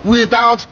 without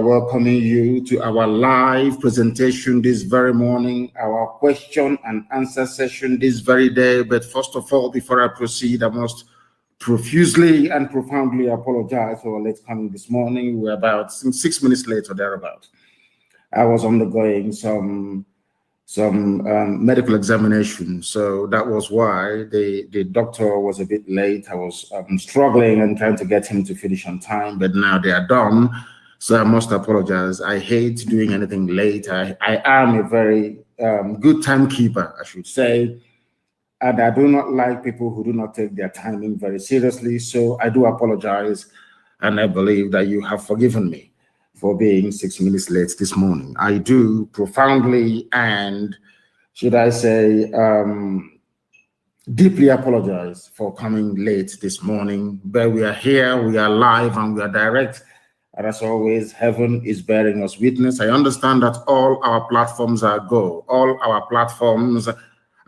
welcoming you to our live presentation this very morning, our question and answer session this very day. But first of all, before I proceed, I must profusely and profoundly apologize for late coming this morning. We're about 6 minutes late or thereabout. I was undergoing some medical examination, so that was why the doctor was a bit late. I was struggling and trying to get him to finish on time, but now they are done. So I must apologize. I hate doing anything late. I am a very good timekeeper, I should say. And I do not like people who do not take their timing very seriously. So I do apologize. And I believe that you have forgiven me for being 6 minutes late this morning. I do profoundly and, should I say, deeply apologize for coming late this morning. But we are here, we are live, and we are direct. And as always, heaven is bearing us witness. I understand that all our platforms are go. All our platforms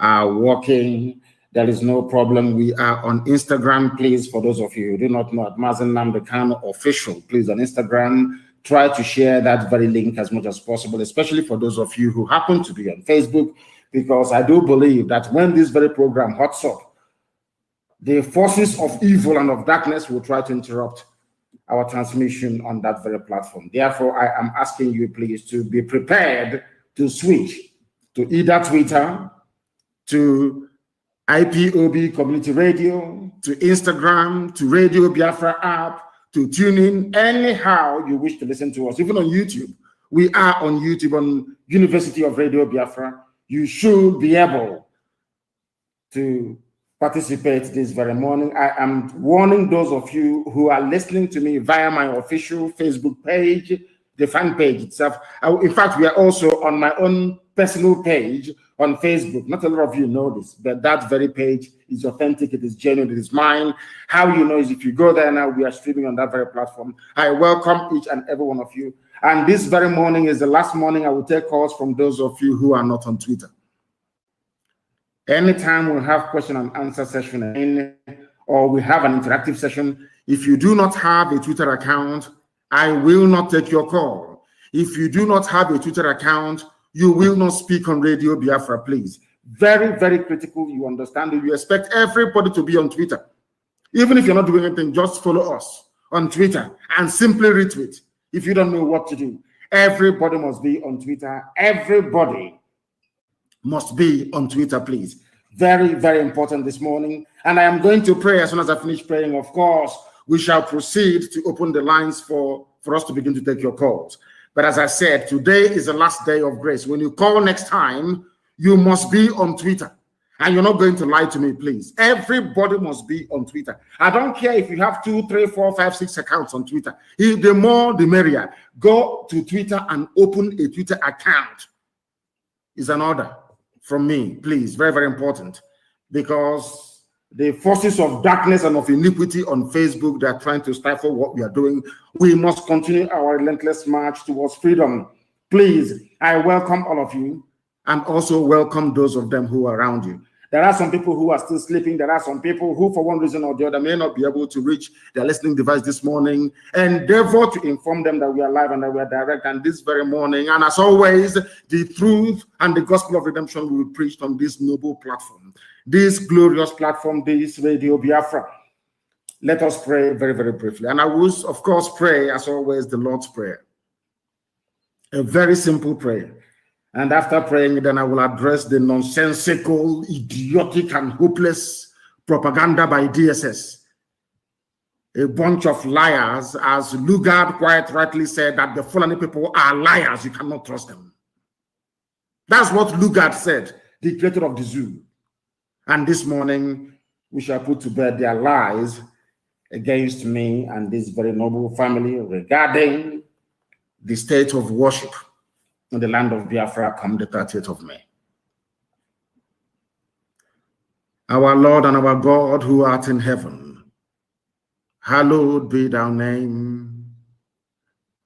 are working. There is no problem. We are on Instagram. Please, for those of you who do not know, at Mazi Nnamdi Kanu official, please, on Instagram, try to share that very link as much as possible, especially for those of you who happen to be on Facebook, because I do believe that when this very program hots up, the forces of evil and of darkness will try to interrupt our transmission on that very platform. Therefore, I am asking you, please, to be prepared to switch to either Twitter, to IPOB Community Radio, to Instagram, to Radio Biafra app, to tune in anyhow you wish to listen to us, even on YouTube. We are on YouTube on University of Radio Biafra. You should be able to participate this very morning. I am warning those of you who are listening to me via my official Facebook page, the fan page itself. In fact, we are also on my own personal page on Facebook. Not a lot of you know this, but that very page is authentic, it is genuine, it is mine. How you know is if you go there now, we are streaming on that very platform. I welcome each and every one of you. And this very morning is the last morning I will take calls from those of you who are not on Twitter. Anytime we have question and answer session or we have an interactive session, if you do not have a Twitter account, I will not take your call. If you do not have a Twitter account, you will not speak on Radio Biafra, please. Very, very critical. You understand that you expect everybody to be on Twitter. Even if you're not doing anything, just follow us on Twitter and simply retweet. If you don't know what to do, everybody must be on Twitter. Everybody must be on Twitter, please. Very, very important this morning. And I am going to pray. As soon as I finish praying, of course, we shall proceed to open the lines for us to begin to take your calls. But as I said, today is the last day of grace. When you call next time, you must be on Twitter. And you're not going to lie to me, please. Everybody must be on Twitter. I don't care if you have 2, 3, 4, 5, 6 accounts on Twitter. The more, the merrier. Go to Twitter and open a Twitter account. It's an order from me, please. Very, very important. Because the forces of darkness and of iniquity on Facebook, they're trying to stifle what we are doing. We must continue our relentless march towards freedom. Please, I welcome all of you and also welcome those of them who are around you. There are some people who are still sleeping. There are some people who, for one reason or the other, may not be able to reach their listening device this morning. Endeavor to inform them that we are live and that we are direct. And this very morning, and as always, the truth and the gospel of redemption will be preached on this noble platform, this glorious platform, this Radio Biafra. Let us pray very, very briefly. And I will, of course, pray, as always, the Lord's Prayer. A very simple prayer. And after praying, then I will address the nonsensical, idiotic, and hopeless propaganda by DSS. A bunch of liars, as Lugard quite rightly said, that the Fulani people are liars. You cannot trust them. That's what Lugard said, the creator of the zoo. And this morning, we shall put to bed their lies against me and this very noble family regarding the state of worship in the land of Biafra come the 30th of May. Our Lord and our God who art in heaven, hallowed be thy name.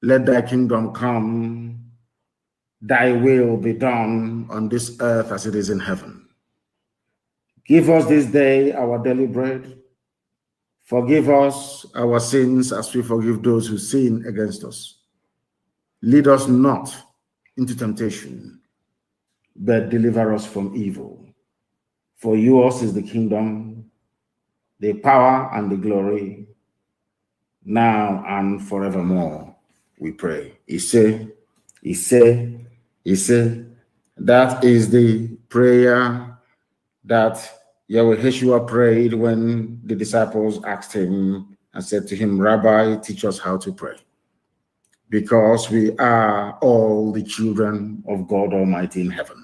Let thy kingdom come, thy will be done on this earth as it is in heaven. Give us this day our daily bread. Forgive us our sins as we forgive those who sin against us. Lead us not into temptation, but deliver us from evil. For yours is the kingdom, the power, and the glory, now and forevermore, we pray. That is the prayer that Yahweh Yeshua prayed when the disciples asked him and said to him, Rabbi, teach us how to pray. Because we are all the children of God Almighty in heaven.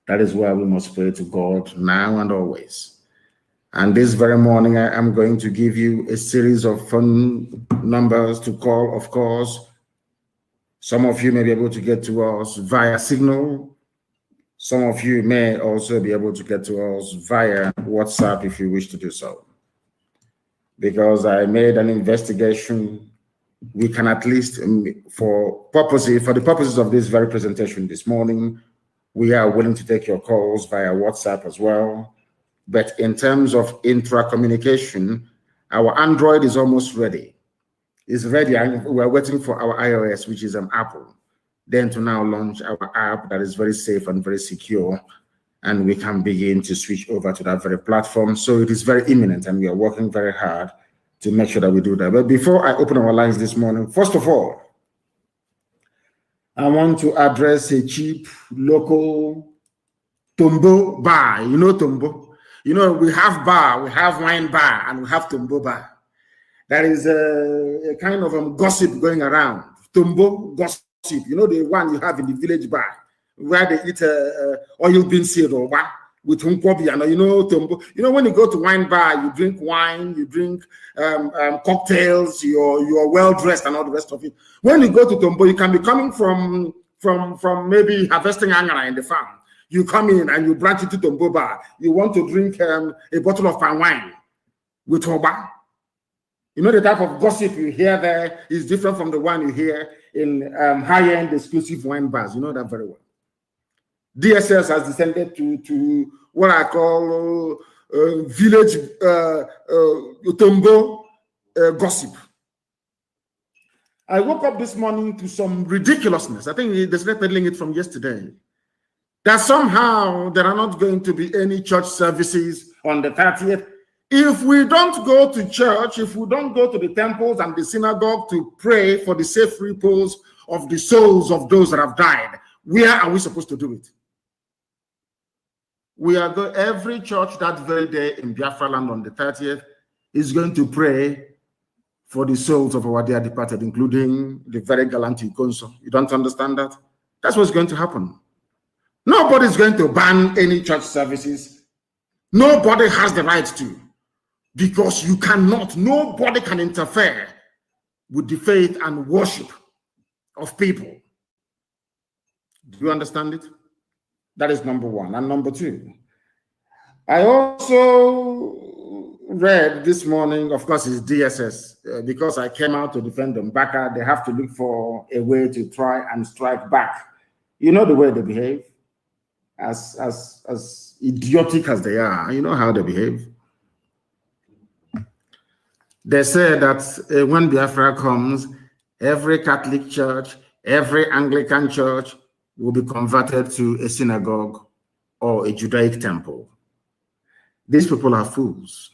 That is why we must pray to God now and always. And this very morning, I am going to give you a series of phone numbers to call, of course. Some of you may be able to get to us via Signal. Some of you may also be able to get to us via WhatsApp if you wish to do so. Because I made an investigation, we can at least, for the purposes of this very presentation this morning, we are willing to take your calls via WhatsApp as well. But in terms of intra-communication, our Android is almost ready. It's ready, and we're waiting for our iOS, which is an Apple, then to now launch our app that is very safe and very secure, and we can begin to switch over to that very platform. So it is very imminent, and we are working very hard to make sure that we do that. But before I open our lines this morning, first of all, I want to address a cheap local Tombo bar. You know Tombo? You know, we have bar, we have wine bar, and we have Tombo bar. There is a kind of gossip going around. Tombo gossip, you know, the one you have in the village bar, where they eat oil bean seed or what? With Hunkobi, and you know, Tombo. You know, when you go to wine bar, you drink wine, you drink cocktails, you're well dressed and all the rest of it. When you go to Tombo, you can be coming from maybe harvesting angara in the farm. You come in and you branch into Tomboba. You want to drink a bottle of palm wine with Oba. You know, the type of gossip you hear there is different from the one you hear in high-end exclusive wine bars. You know that very well. DSS has descended to what I call village Utombo gossip. I woke up this morning to some ridiculousness. I think they started peddling it from yesterday. That somehow there are not going to be any church services on the 30th. If we don't go to church, if we don't go to the temples and the synagogue to pray for the safe repose of the souls of those that have died, where are we supposed to do it? We are going, every church that very day in Biafra land on the 30th is going to pray for the souls of our dear departed, including the very gallant Ikonso. You don't understand that? That's what's going to happen. Nobody's going to ban any church services. Nobody has the right to, because you cannot, nobody can interfere with the faith and worship of people. Do you understand it? That is number one. And number two, I also read this morning, of course, it's DSS, because I came out to defend them. Baka, they have to look for a way to try and strike back. You know the way they behave, as idiotic as they are. You know how they behave. They say that when Biafra comes, every Catholic church, every Anglican church will be converted to a synagogue or a Judaic temple. These people are fools.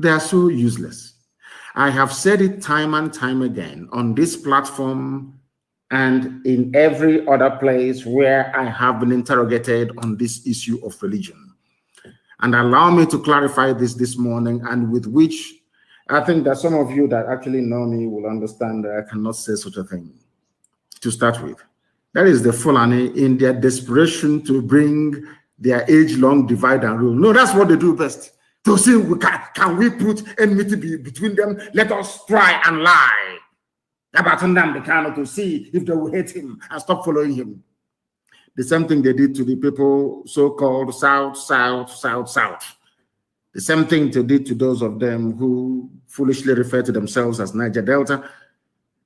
They are so useless. I have said it time and time again on this platform and in every other place where I have been interrogated on this issue of religion. And allow me to clarify this morning, and with which I think that some of you that actually know me will understand that I cannot say such a thing. To start with, that is the Fulani in their desperation to bring their age-long divide and rule. No, that's what they do best. To see, can we put enmity between them? Let us try and lie about Nnamdi Kanu to see if they will hate him and stop following him. The same thing they did to the people so-called South. The same thing they did to those of them who foolishly refer to themselves as Niger Delta.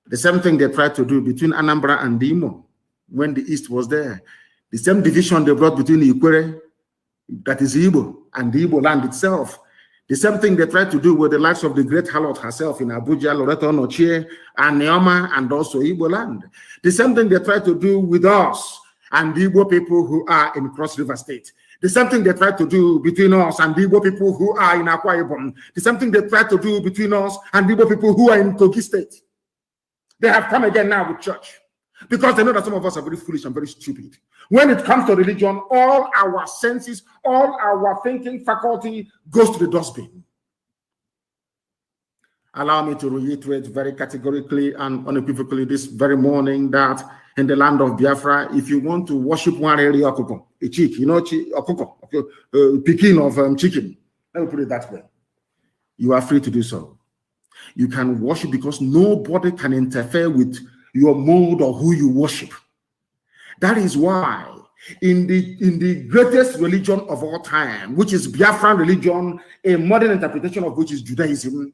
The same thing they tried to do between Anambra and Imo when the East was there. The same division they brought between Ikwere, that is Igbo, and the Igbo land itself. The same thing they tried to do with the likes of the great harlot herself in Abuja, Loreto Nochie, and Neoma, and also Igbo land. The same thing they tried to do with us and the Igbo people who are in Cross River State. The same thing they tried to do between us and the Igbo people who are in Akwa Ibom. The same thing they tried to do between us and the Igbo people who are in Kogi State. They have come again now with church, because they know that some of us are very foolish and very stupid. When it comes to religion, all our senses, all our thinking faculty goes to the dustbin. Allow me to reiterate very categorically and unequivocally this very morning that in the land of Biafra, if you want to worship one area okoko, a chick, you know, okoko, picking of chicken, let me put it that way, you are free to do so. You can worship, because nobody can interfere with your mode or who you worship. That is why in the greatest religion of all time, which is Biafran religion, a modern interpretation of which is Judaism,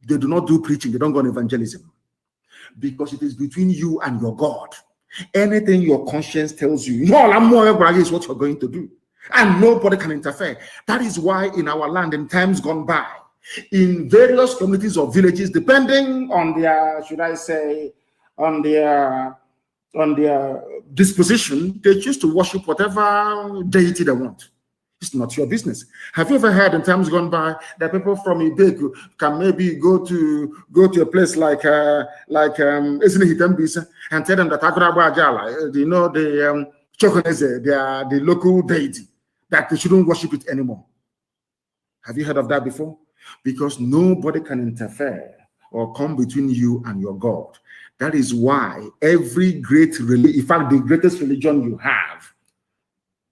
they do not do preaching, they don't go on evangelism, because it is between you and your God. Anything your conscience tells you, is what you're going to do, and nobody can interfere. That is why in our land, in times gone by, in various communities or villages, depending on their, should I say, on their disposition, they choose to worship whatever deity they want. It's not your business. Have you ever heard in times gone by that people from Ibeku can maybe go to a place like Hitambisa and tell them that Agraba Ajala, you know, the Chokoneze, they are the local deity, that they shouldn't worship it anymore? Have you heard of that before? Because nobody can interfere or come between you and your God. That is why every great religion, in fact, the greatest religion you have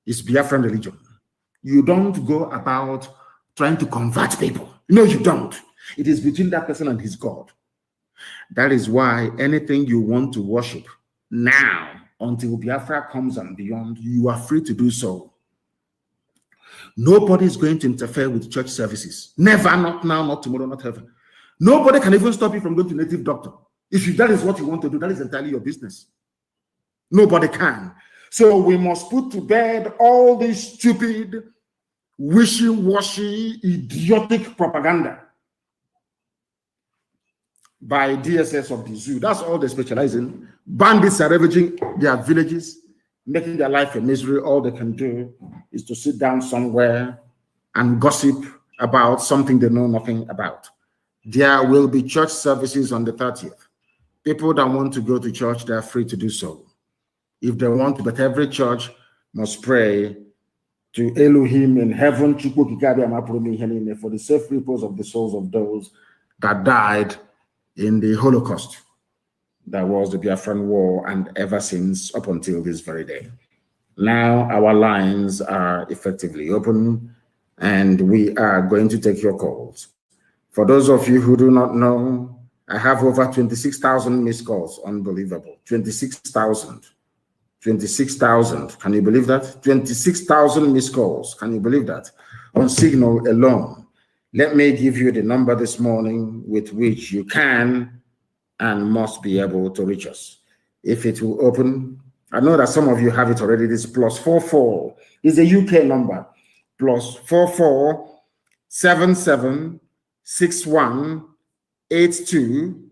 is Biafran religion. You don't go about trying to convert people. No, you don't. It is between that person and his God. That is why anything you want to worship now until Biafra comes and beyond, you are free to do so. Nobody is going to interfere with church services. Never, not now, not tomorrow, not ever. Nobody can even stop you from going to native doctor. If that is what you want to do, that is entirely your business. Nobody can. So we must put to bed all this stupid, wishy-washy, idiotic propaganda by DSS of the zoo. That's all they specialize in. Bandits are ravaging their villages, making their life a misery. All they can do is to sit down somewhere and gossip about something they know nothing about. There will be church services on the 30th. People that want to go to church, they are free to do so. If they want to, but every church must pray to Elohim in heaven for the safe repose of the souls of those that died in the Holocaust. That was the Biafran War, and ever since up until this very day. Now our lines are effectively open, and we are going to take your calls. For those of you who do not know, I have over 26,000 missed calls. Unbelievable. 26,000. 26,000. Can you believe that? 26,000 missed calls. Can you believe that? On Signal alone. Let me give you the number this morning with which you can and must be able to reach us. If it will open, I know that some of you have it already. This +44 is a UK number. +44 77 61 82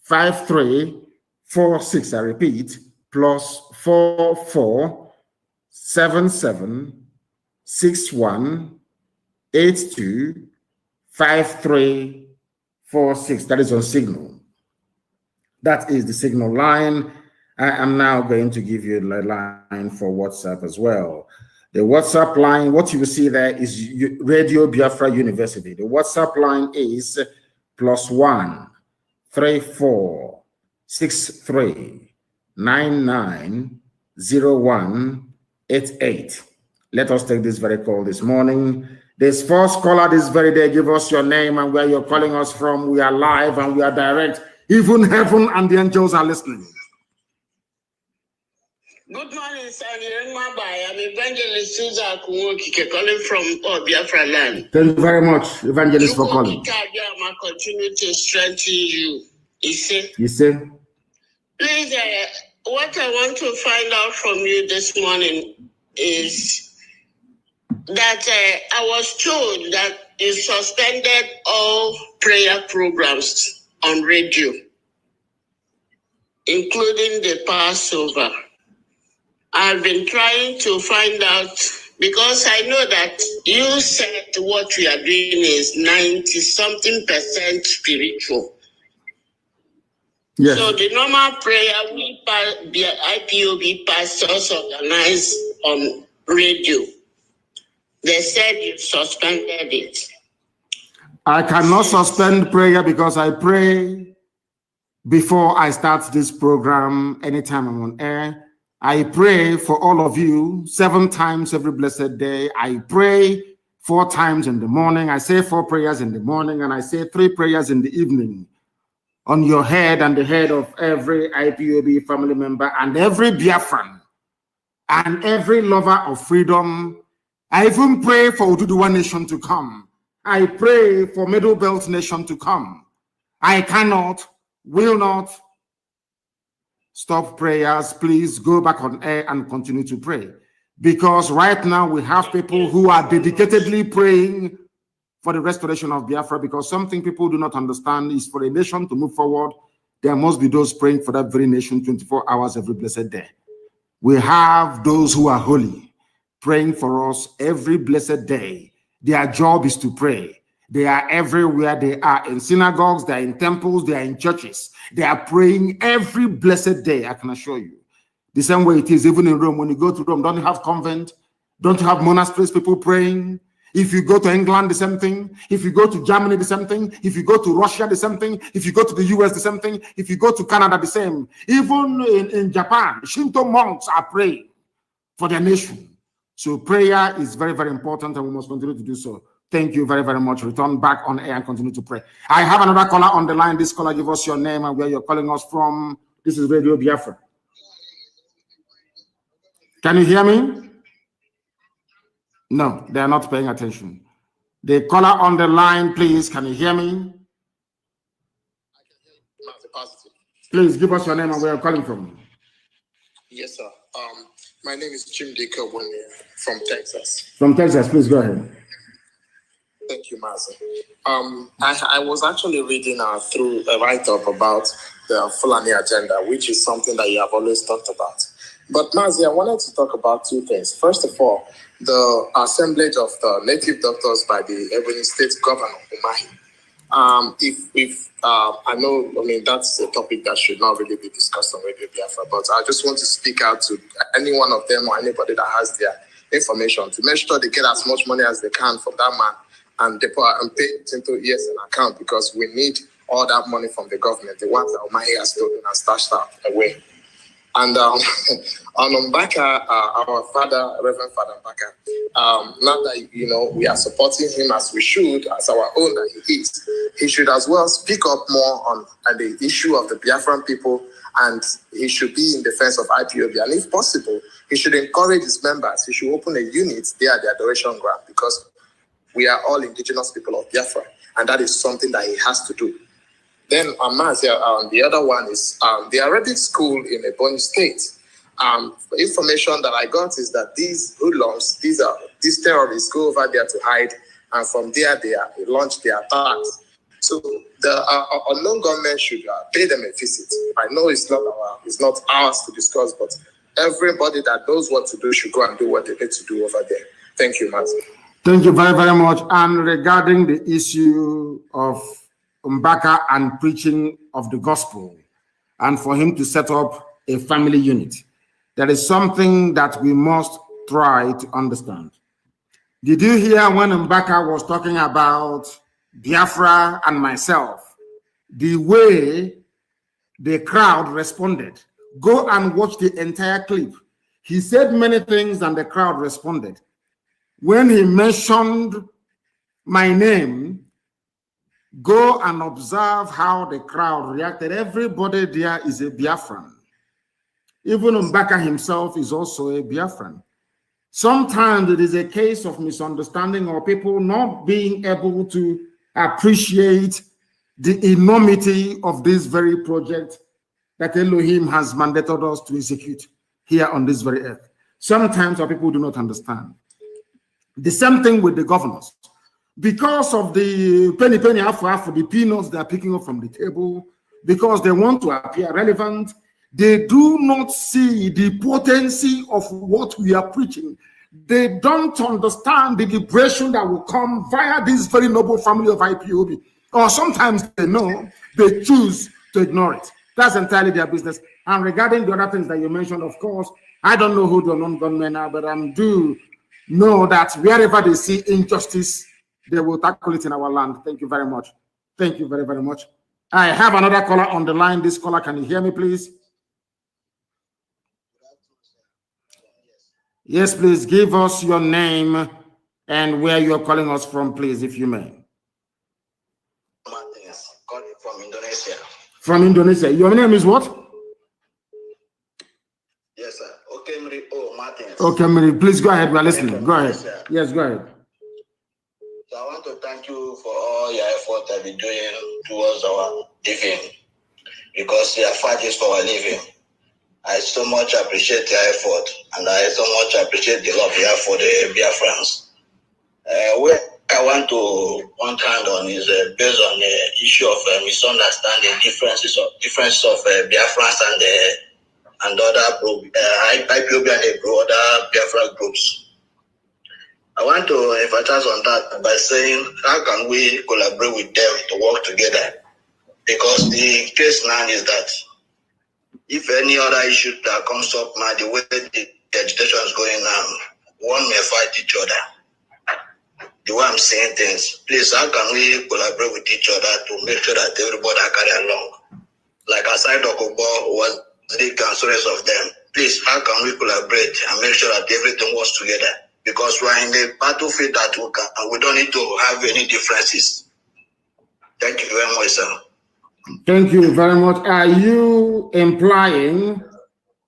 53 46. I repeat, +44 77 61 82 53 46. That is on Signal. That is the Signal line. I am now going to give you the line for WhatsApp as well. The WhatsApp line, what you will see there is Radio Biafra University. The WhatsApp line is +1 34 63 99 01 88. Let us take this very call this morning. This first caller this very day, give us your name and where you're calling us from. We are live and we are direct. Even heaven and the angels are listening. Good morning, sir. I'm Evangelist Susan Kuwoki, calling from Biafra land. Thank you very much, Evangelist, for calling. I continue to strengthen you. You see? Please, what I want to find out from you this morning is that I was told that you suspended all prayer programs on radio, including the Passover. I've been trying to find out, because I know that you said what we are doing is 90-something% spiritual. Yes. So the normal prayer the IPOB pastors organize on radio, they said you suspended it. I cannot suspend prayer because I pray before I start this program anytime I'm on air. I pray for all of you 7 times every blessed day. I pray 4 times in the morning. I say 4 prayers in the morning, and I say 3 prayers in the evening on your head and the head of every IPOB family member and every Biafran and every lover of freedom. I even pray for Ududuwa nation to come. I pray for Middle Belt nation to come. I cannot, will not stop prayers. Please go back on air and continue to pray, because right now we have people who are dedicatedly praying for the restoration of Biafra, because something people do not understand is for a nation to move forward, there must be those praying for that very nation 24 hours every blessed day. We have those who are holy praying for us every blessed day. Their job is to pray. They are everywhere. They are in synagogues, they are in temples, they are in churches. They are praying every blessed day, I can assure you. The same way it is even in Rome. When you go to Rome, don't you have convent? Don't you have monasteries, people praying? If you go to England, the same thing. If you go to Germany, the same thing. If you go to Russia, the same thing. If you go to the US, the same thing. If you go to Canada, the same. Even in Japan, Shinto monks are praying for their nation. So prayer is very, very important, and we must continue to do so. Thank you very, very much. Return back on air and continue to pray. I have another caller on the line. This caller, give us your name and where you're calling us from. This is Radio Biafra. Can you hear me? No, they are not paying attention. The caller on the line, please, can you hear me? Please give us your name and where you're calling from. Yes, sir. My name is Jim Dicker from Texas. From Texas, please go ahead. Thank you, Mazi. I was actually reading through a write-up about the Fulani agenda, which is something that you have always talked about. But Mazi, I wanted to talk about two things. First of all, the assemblage of the native doctors by the Ebony State Governor, Umahi. I know, I mean, that's a topic that should not really be discussed on Radio Biafra, but I just want to speak out to any one of them or anybody that has their information to make sure they get as much money as they can from that man and pay it into ESN account, because we need all that money from the government, the ones that Umahi has stolen and stashed away. And on Mbaka, our father, Reverend Father Mbaka, now that, you know, we are supporting him as we should, as our own that he is, he should as well speak up more on the issue of the Biafran people, and he should be in defense of IPOB. And if possible, he should encourage his members. He should open a unit there at the adoration ground, because we are all indigenous people of Biafra, and that is something that he has to do. Then the other one is the Arabic school in Ebonyi State. Information that I got is that these hoodlums, these terrorists go over there to hide, and from there they launch their attacks. So the unknown government should pay them a visit. I know it's not ours to discuss, but everybody that knows what to do should go and do what they need to do over there. Thank you, Mazi. Thank you very, very much. And regarding the issue of Mbaka and preaching of the gospel, and for him to set up a family unit, there is something that we must try to understand. Did you hear when Mbaka was talking about Biafra and myself, the way the crowd responded? Go and watch the entire clip. He said many things and the crowd responded. When he mentioned my name, go and observe how the crowd reacted. Everybody there is a Biafran. Even Mbaka himself is also a Biafran. Sometimes it is a case of misunderstanding or people not being able to appreciate the enormity of this very project that Elohim has mandated us to execute here on this very earth. Sometimes our people do not understand. The same thing with the governors. Because of the penny for the peanuts they are picking up from the table, because they want to appear relevant, they do not see the potency of what we are preaching. They don't understand the liberation that will come via this very noble family of IPOB. Or sometimes they know, they choose to ignore it. That's entirely their business. And regarding the other things that you mentioned, of course, I don't know who the non-gunmen are, but I do know that wherever they see injustice, they will tackle it in our land. Thank you very much. Thank you very, very much. I have another caller on the line. This caller, can you hear me, please? Yes, please give us your name and where you're calling us from, please, if you may. Martins, calling from Indonesia. From Indonesia. Your name is what? Yes, sir. Okay, Martins. Okay, please go ahead. We're listening. Go ahead. Yes, go ahead. So I want to thank you for all your effort that you're doing towards our living, because your fight is for our living. I so much appreciate your effort, and I so much appreciate the love you have for the Biafrans. Where I want to point hand on is based on the issue of misunderstanding, differences of Biafrans and other IPOB and the other Biafra groups. I want to emphasize on that by saying, how can we collaborate with them to work together? Because the case now is that if any other issue that comes up now, the way the agitation is going now, one may fight each other. The way I'm saying things, please, how can we collaborate with each other to make sure that everybody carry along? Like aside Okobo was the cancerous of them. Please, how can we collaborate and make sure that everything works together? Because we're in the battlefield that we don't need to have any differences. Thank you very much, sir. Thank you very much. Are you implying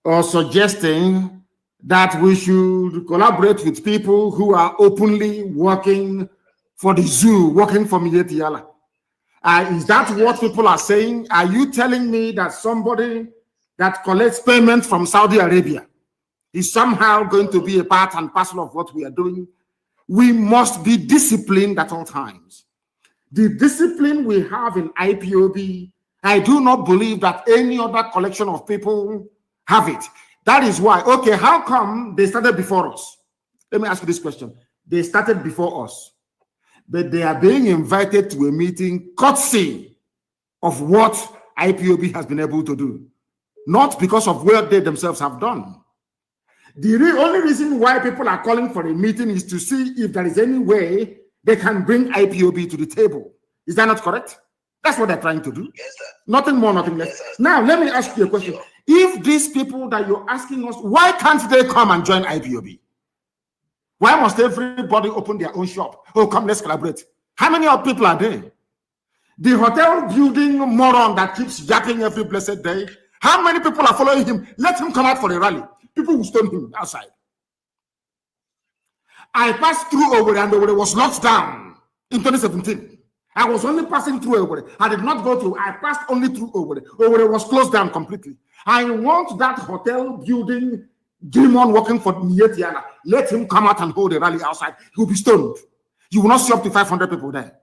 or suggesting that we should collaborate with people who are openly working for the zoo, working for Miyetti Allah. Is that what people are saying? Are you telling me that somebody that collects payment from Saudi Arabia is somehow going to be a part and parcel of what we are doing? We must be disciplined at all times. The discipline we have in IPOB, I do not believe that any other collection of people have it. That is why, okay, how come they started before us? Let me ask you this question. They started before us, but they are being invited to a meeting courtesy of what IPOB has been able to do, not because of what they themselves have done. The only reason why people are calling for a meeting is to see if there is any way they can bring IPOB to the table. Is that not correct? That's what they're trying to do. Yes, sir. Nothing more, nothing less. Yes, now, let me ask you a question. If these people that you're asking us, why can't they come and join IPOB? Why must everybody open their own shop? Oh, come, let's collaborate. How many of people are there? The hotel building moron that keeps yapping every blessed day, how many people are following him? Let him come out for a rally. People will stone him outside. I passed through Owerri and Owerri was locked down in 2017. I was only passing through Owerri. I did not go through. I passed only through Owerri. Owerri was closed down completely. I want that hotel building demon working for Miyetti Allah. Let him come out and hold a rally outside. He will be stoned. You will not see up to 500 people there.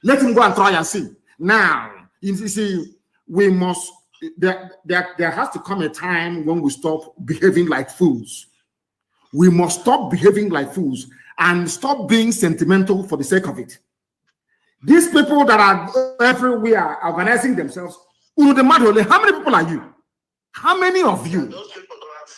Let him go and try and see. Now, you see, we must, there has to come a time when we stop behaving like fools. We must stop behaving like fools and stop being sentimental for the sake of it. These people that are everywhere organizing themselves, how many people are you? How many of you? Those people don't have,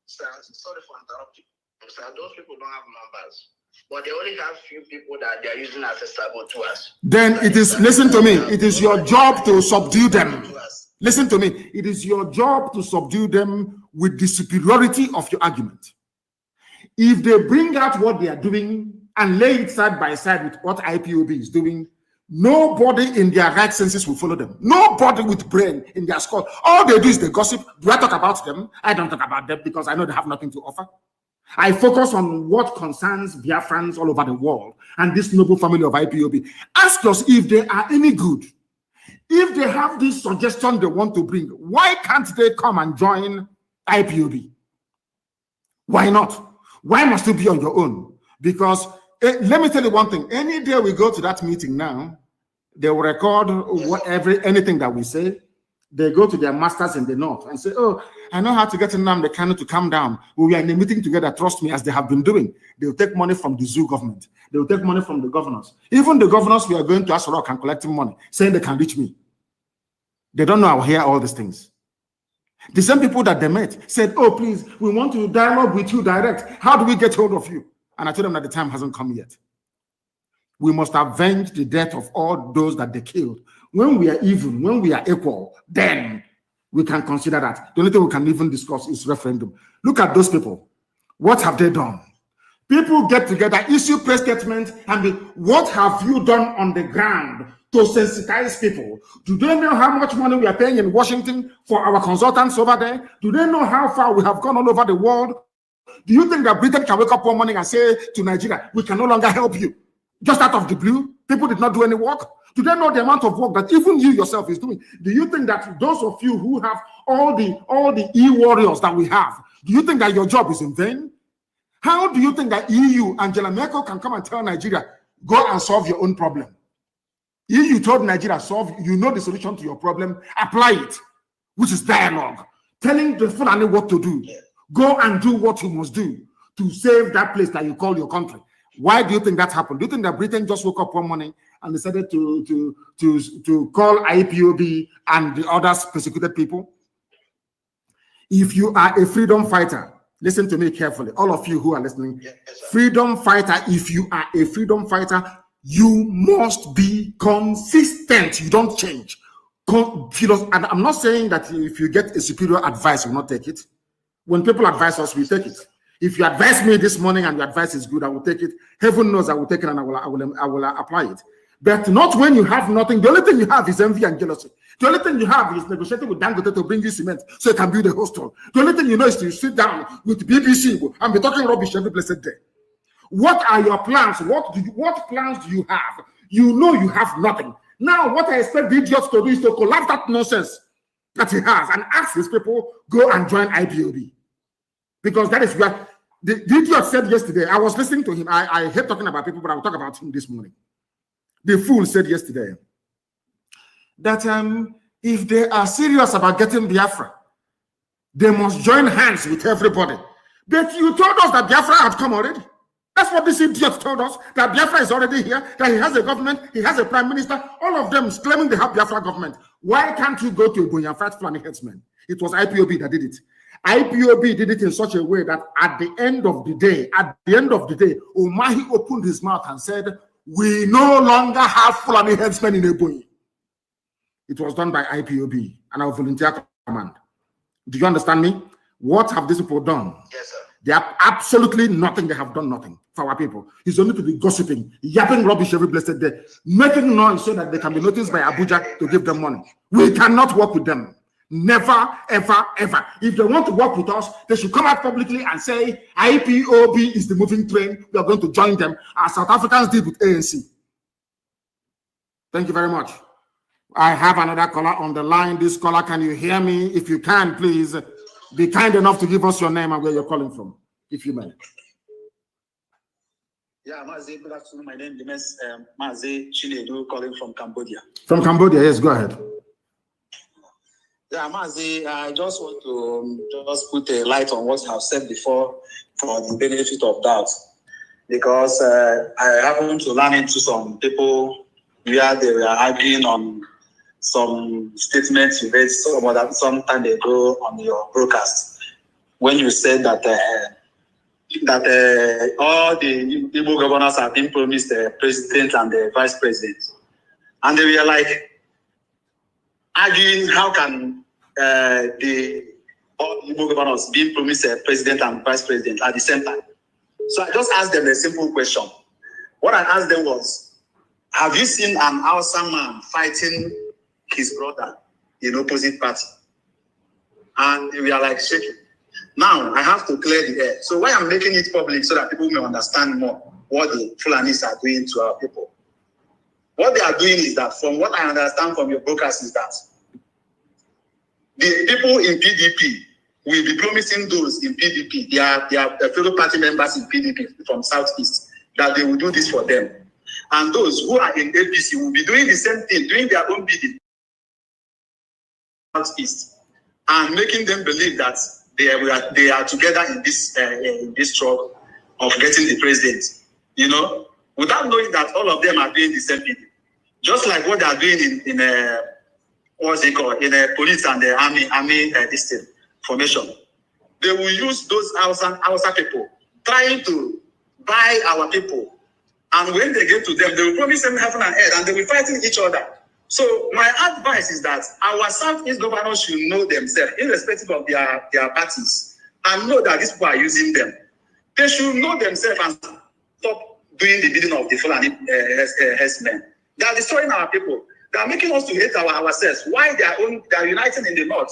sir, sorry for interrupting. Sir, those people don't have numbers, but they only have few people that they are using as a saboteurs. Then it is, listen to me, it is your job to subdue them. Listen to me, it is your job to subdue them with the superiority of your argument. If they bring out what they are doing and lay it side by side with what IPOB is doing, nobody in their right senses will follow them. Nobody with brain in their skull. All they do is they gossip. Do I talk about them? I don't talk about them because I know they have nothing to offer. I focus on what concerns Biafrans all over the world and this noble family of IPOB. Ask us if they are any good. If they have this suggestion they want to bring, why can't they come and join IPOB? Why not? Why must you be on your own? Because let me tell you one thing. Any day we go to that meeting now, they will record anything that we say. They go to their masters in the north and say, oh, I know how to get Nnamdi Kanu to calm down. We are in a meeting together, trust me, as they have been doing. They will take money from the zoo government. They will take money from the governors. Even the governors we are going to Aso Rock and collecting money, saying they can reach me. They don't know I will hear all these things. The same people that they met said, oh, please, we want to dialogue with you direct. How do we get hold of you? And I told them that the time hasn't come yet. We must avenge the death of all those that they killed. When we are even, when we are equal, then we can consider that. The only thing we can even discuss is referendum. Look at those people. What have they done? People get together, issue press statements, and what have you done on the ground to sensitize people? Do they know how much money we are paying in Washington for our consultants over there? Do they know how far we have gone all over the world? Do you think that Britain can wake up one morning and say to Nigeria, we can no longer help you? Just out of the blue, people did not do any work. Do they know the amount of work that even you yourself is doing? Do you think that those of you who have all the e-warriors that we have, do you think that your job is in vain? How do you think that EU, Angela Merkel, can come and tell Nigeria, go and solve your own problem? EU told Nigeria, you know the solution to your problem, apply it, which is dialogue. Telling the Fulani what to do. Go and do what you must do to save that place that you call your country. Why do you think that happened? Do you think that Britain just woke up one morning and decided to call IPOB and the other persecuted people? If you are a freedom fighter, listen to me carefully, all of you who are listening. Freedom fighter, if you are a freedom fighter, you must be consistent. You don't change. And I'm not saying that if you get a superior advice, you will not take it. When people advise us, we take it. If you advise me this morning and your advice is good, I will take it. Heaven knows I will take it and I will apply it. But not when you have nothing. The only thing you have is envy and jealousy. The only thing you have is negotiating with Dangote to bring you cement so you can build a hostel. The only thing you know is to sit down with BBC and be talking rubbish every blessed day. What are your plans? What plans do you have? You know you have nothing. Now, what I expect the idiots to do is to collapse that nonsense that he has and ask his people, go and join IPOB. Because that is where the idiot said yesterday, I was listening to him. I hate talking about people, but I will talk about him this morning. The fool said yesterday that if they are serious about getting Biafra, they must join hands with everybody. But you told us that Biafra had come already. That's what this idiot told us, that Biafra is already here, that he has a government, he has a prime minister, all of them is claiming they have Biafra government. Why can't you go to Ebonyi and fight Fulani headsmen? It was IPOB that did it. IPOB did it in such a way that at the end of the day, Umahi opened his mouth and said, we no longer have Fulani headsmen in Ebonyi. It was done by IPOB and our volunteer command. Do you understand me? What have these people done? Yes, sir. They have absolutely nothing. They have done nothing for our people. It's only to be gossiping, yapping rubbish every blessed day, making noise so that they can be noticed by Abuja to give them money. We cannot work with them. Never, ever, ever. If they want to work with us, they should come out publicly and say, IPOB is the moving train. We are going to join them, as South Africans did with ANC. Thank you very much. I have another caller on the line. This caller, can you hear me? If you can, please be kind enough to give us your name and where you're calling from, if you may. Yeah, Mazi, good afternoon. My name is Mazi Nnamdi, calling from Cambodia. From Cambodia, yes, go ahead. Yeah, Mazi, I just want to just put a light on what I've said before for the benefit of doubt. Because I happened to run into some people where they were arguing on some statements you made some time ago on your broadcast, when you said that all the Igbo governors have been promised the president and the vice president, and they were like arguing how can all the Igbo governors be promised a president and vice president at the same time. So I just asked them a simple question. What I asked them was, have you seen an Hausa man fighting his brother in opposite party? And we are like shaking. Now I have to clear the air. So why I'm making it public so that people may understand more what the Fulanis are doing to our people. What they are doing is that, from what I understand from your broadcast, is that the people in PDP will be promising those in PDP, their fellow party members in PDP from Southeast, that they will do this for them. And those who are in APC will be doing the same thing, doing their own bidding Southeast, and making them believe that they are together in this struggle of getting the president, you know, without knowing that all of them are doing the same thing. Just like what they are doing in what's it called, in police and the army formation. They will use those Hausa people trying to buy our people. And when they get to them, they will promise them heaven and earth, and they will be fighting each other. So my advice is that our Southeast governors should know themselves, irrespective of their parties, and know that these people are using them. They should know themselves and stop doing the bidding of the Fulani herdsmen. They are destroying our people. They are making us to hate ourselves. Why they are uniting in the north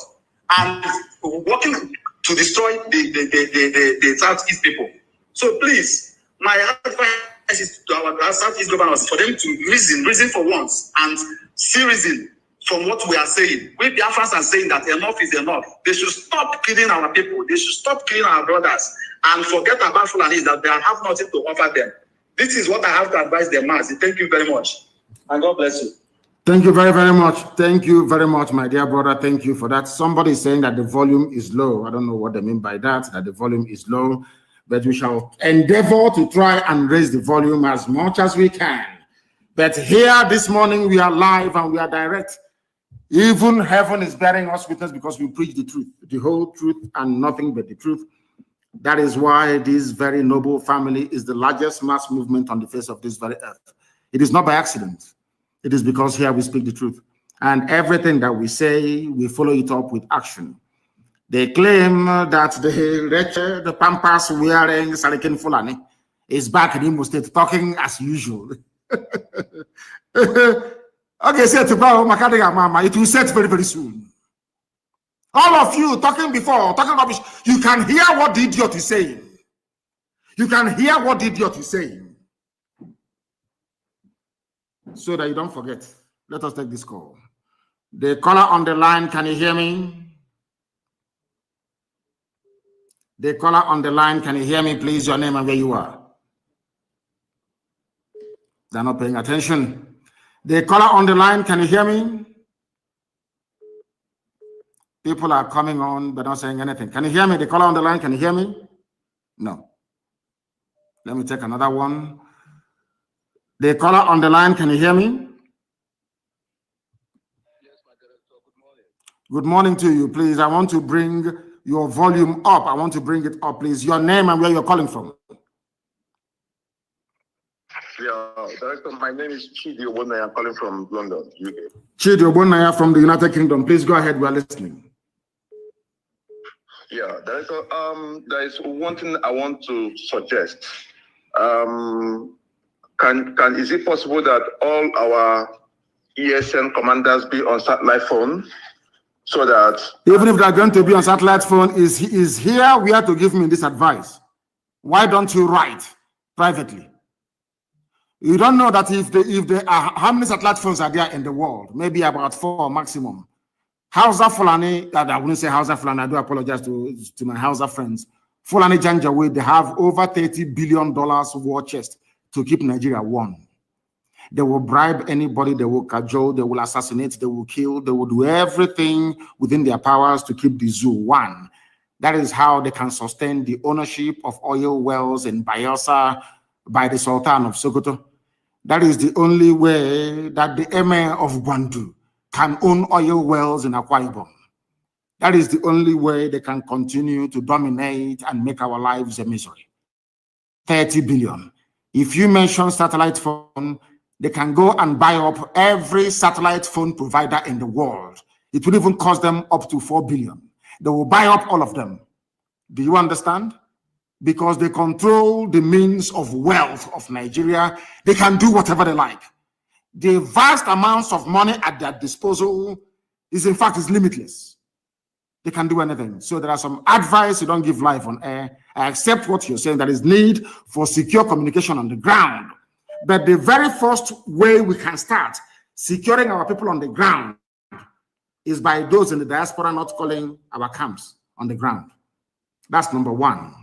and working to destroy the Southeast people. So please, my advice is to our Southeast governors for them to reason for once and see reason from what we are saying. We Biafrans are saying that enough is enough. They should stop killing our people. They should stop killing our brothers and forget about Fulanis, that they have nothing to offer them. This is what I have to advise them, Mazi. Thank you very much. And God bless you. Thank you very, very much. Thank you very much, my dear brother. Thank you for that. Somebody is saying that the volume is low. I don't know what they mean by that the volume is low, but we shall endeavor to try and raise the volume as much as we can. But here this morning, we are live and we are direct. Even heaven is bearing us witness because we preach the truth, the whole truth and nothing but the truth. That is why this very noble family is the largest mass movement on the face of this very earth. It is not by accident. It is because here we speak the truth. And everything that we say, we follow it up with action. They claim that the Pampas wearing Sarikin Fulani is back in Imo State talking as usual. Okay, say to go, Mama, it will set very, very soon. All of you talking before, talking rubbish, you can hear what the idiot is saying. You can hear what the idiot is saying. So that you don't forget. Let us take this call. The caller on the line, can you hear me? The caller on the line, can you hear me, please? Your name and where you are. They're not paying attention. The caller on the line, can you hear me? People are coming on, but not saying anything. Can you hear me? The caller on the line, can you hear me? No. Let me take another one. The caller on the line, can you hear me? Yes, my director. Good morning. Good morning to you, please. I want to bring your volume up. I want to bring it up, please. Your name and where you're calling from. Yeah, director, my name is Chidi Obonaya. I'm calling from London, UK. Chidi Obonaya from the United Kingdom. Please go ahead. We are listening. Yeah, director, there is one thing I want to suggest. Is it possible that all our ESN commanders be on satellite phone so that even if they're going to be on satellite phone, is here we have to give me this advice? Why don't you write privately? You don't know that if they are, how many satellite phones are there in the world? Maybe about 4 maximum. Hausa Fulani, I wouldn't say Hausa Fulani, I do apologize to my Hausa friends. Fulani Janjaweed, they have over $30 billion war chest to keep Nigeria warm. They will bribe anybody, they will cajole, they will assassinate, they will kill, they will do everything within their powers to keep the zoo one. That is how they can sustain the ownership of oil wells in Bayelsa by the Sultan of Sokoto. That is the only way that the Emir of Gwandu can own oil wells in Akwa Ibom. That is the only way they can continue to dominate and make our lives a misery. 30 billion. If you mention satellite phone, they can go and buy up every satellite phone provider in the world. It will even cost them up to 4 billion. They will buy up all of them. Do you understand? Because they control the means of wealth of Nigeria. They can do whatever they like. The vast amounts of money at their disposal is, in fact, is limitless. They can do anything. So there are some advice. You don't give live on air. I accept what you're saying. There is need for secure communication on the ground. But the very first way we can start securing our people on the ground is by those in the diaspora not calling our camps on the ground. That's number one.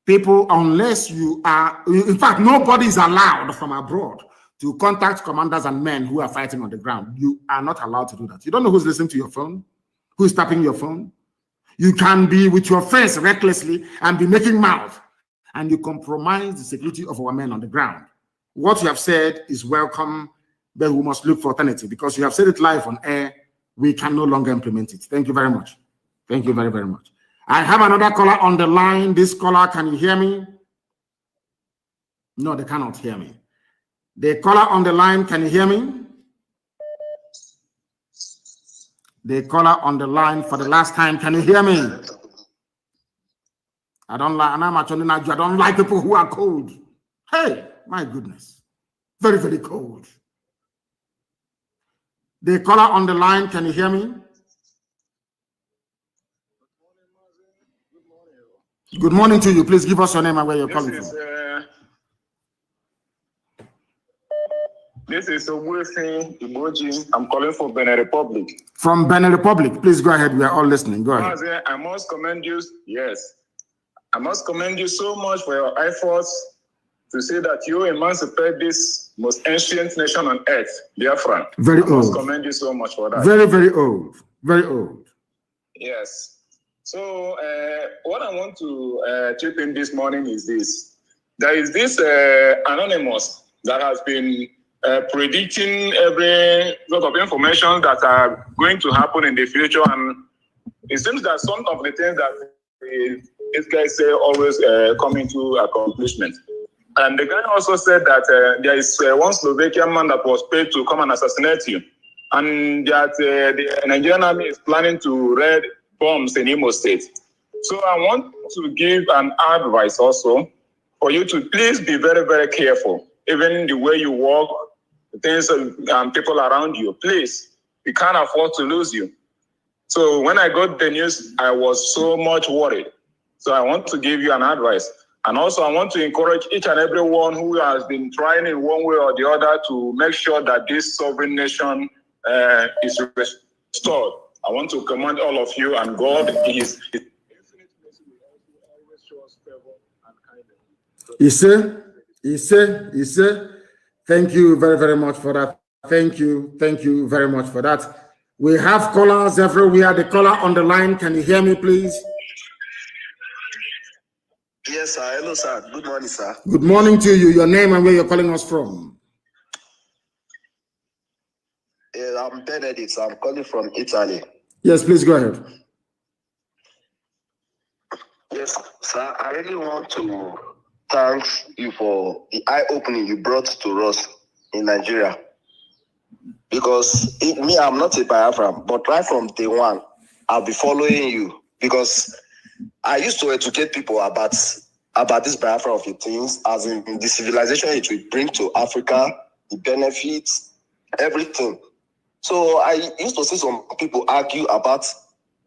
People, unless you are, in fact, nobody is allowed from abroad to contact commanders and men who are fighting on the ground. You are not allowed to do that. You don't know who's listening to your phone, who is tapping your phone. You can be with your friends recklessly and be making mouth, and you compromise the security of our men on the ground. What you have said is welcome, but we must look for alternative because you have said it live on air. We can no longer implement it. Thank you very much. Thank you very, very much. I have another caller on the line. This caller, can you hear me? No, they cannot hear me. The caller on the line, can you hear me? The caller on the line for the last time, can you hear me? I don't like people who are cold. Hey, my goodness. Very, very cold. The caller on the line, can you hear me? Good morning to you. Please give us your name and where you're calling from. This is Obuefi Iboji. I'm calling from Benin Republic. From Benin Republic. Please go ahead. We are all listening. Go ahead. Mazi, I must commend you. Yes. I must commend you so much for your efforts to say that you emancipate this most ancient nation on earth, Biafra. Very old. I must commend you so much for that. Very, very old. Very old. Yes. So what I want to chip in this morning is this. There is this anonymous that has been predicting every sort of information that are going to happen in the future, and it seems that some of the things that these guys say always come into accomplishment. And the guy also said that there is one Slovakian man that was paid to come and assassinate you, and that the Nigerian army is planning to raid bombs in Imo State. So I want to give an advice also for you to please be very, very careful, even the way you walk, things and people around you. Please, we can't afford to lose you. So when I got the news, I was so much worried. So I want to give you an advice. And also I want to encourage each and everyone who has been trying in one way or the other to make sure that this sovereign nation is restored. I want to commend all of you, and God is infinite mercy will always show us favor and kindness. You see, thank you very, very much for that. Thank you very much for that. We have callers everywhere. The caller on the line, can you hear me, please? Yes, sir. Hello, sir. Good morning, sir. Good morning to you. Your name and where you're calling us from? I'm Benedict. I'm calling from Italy. Yes, please go ahead. Yes, sir. I really want to thank you for the eye-opening you brought to us in Nigeria. Because I'm not a Biafran, but right from day one, I'll be following you. Because I used to educate people about this Biafra of the things, as in the civilization it will bring to Africa, the benefits, everything. So I used to see some people argue about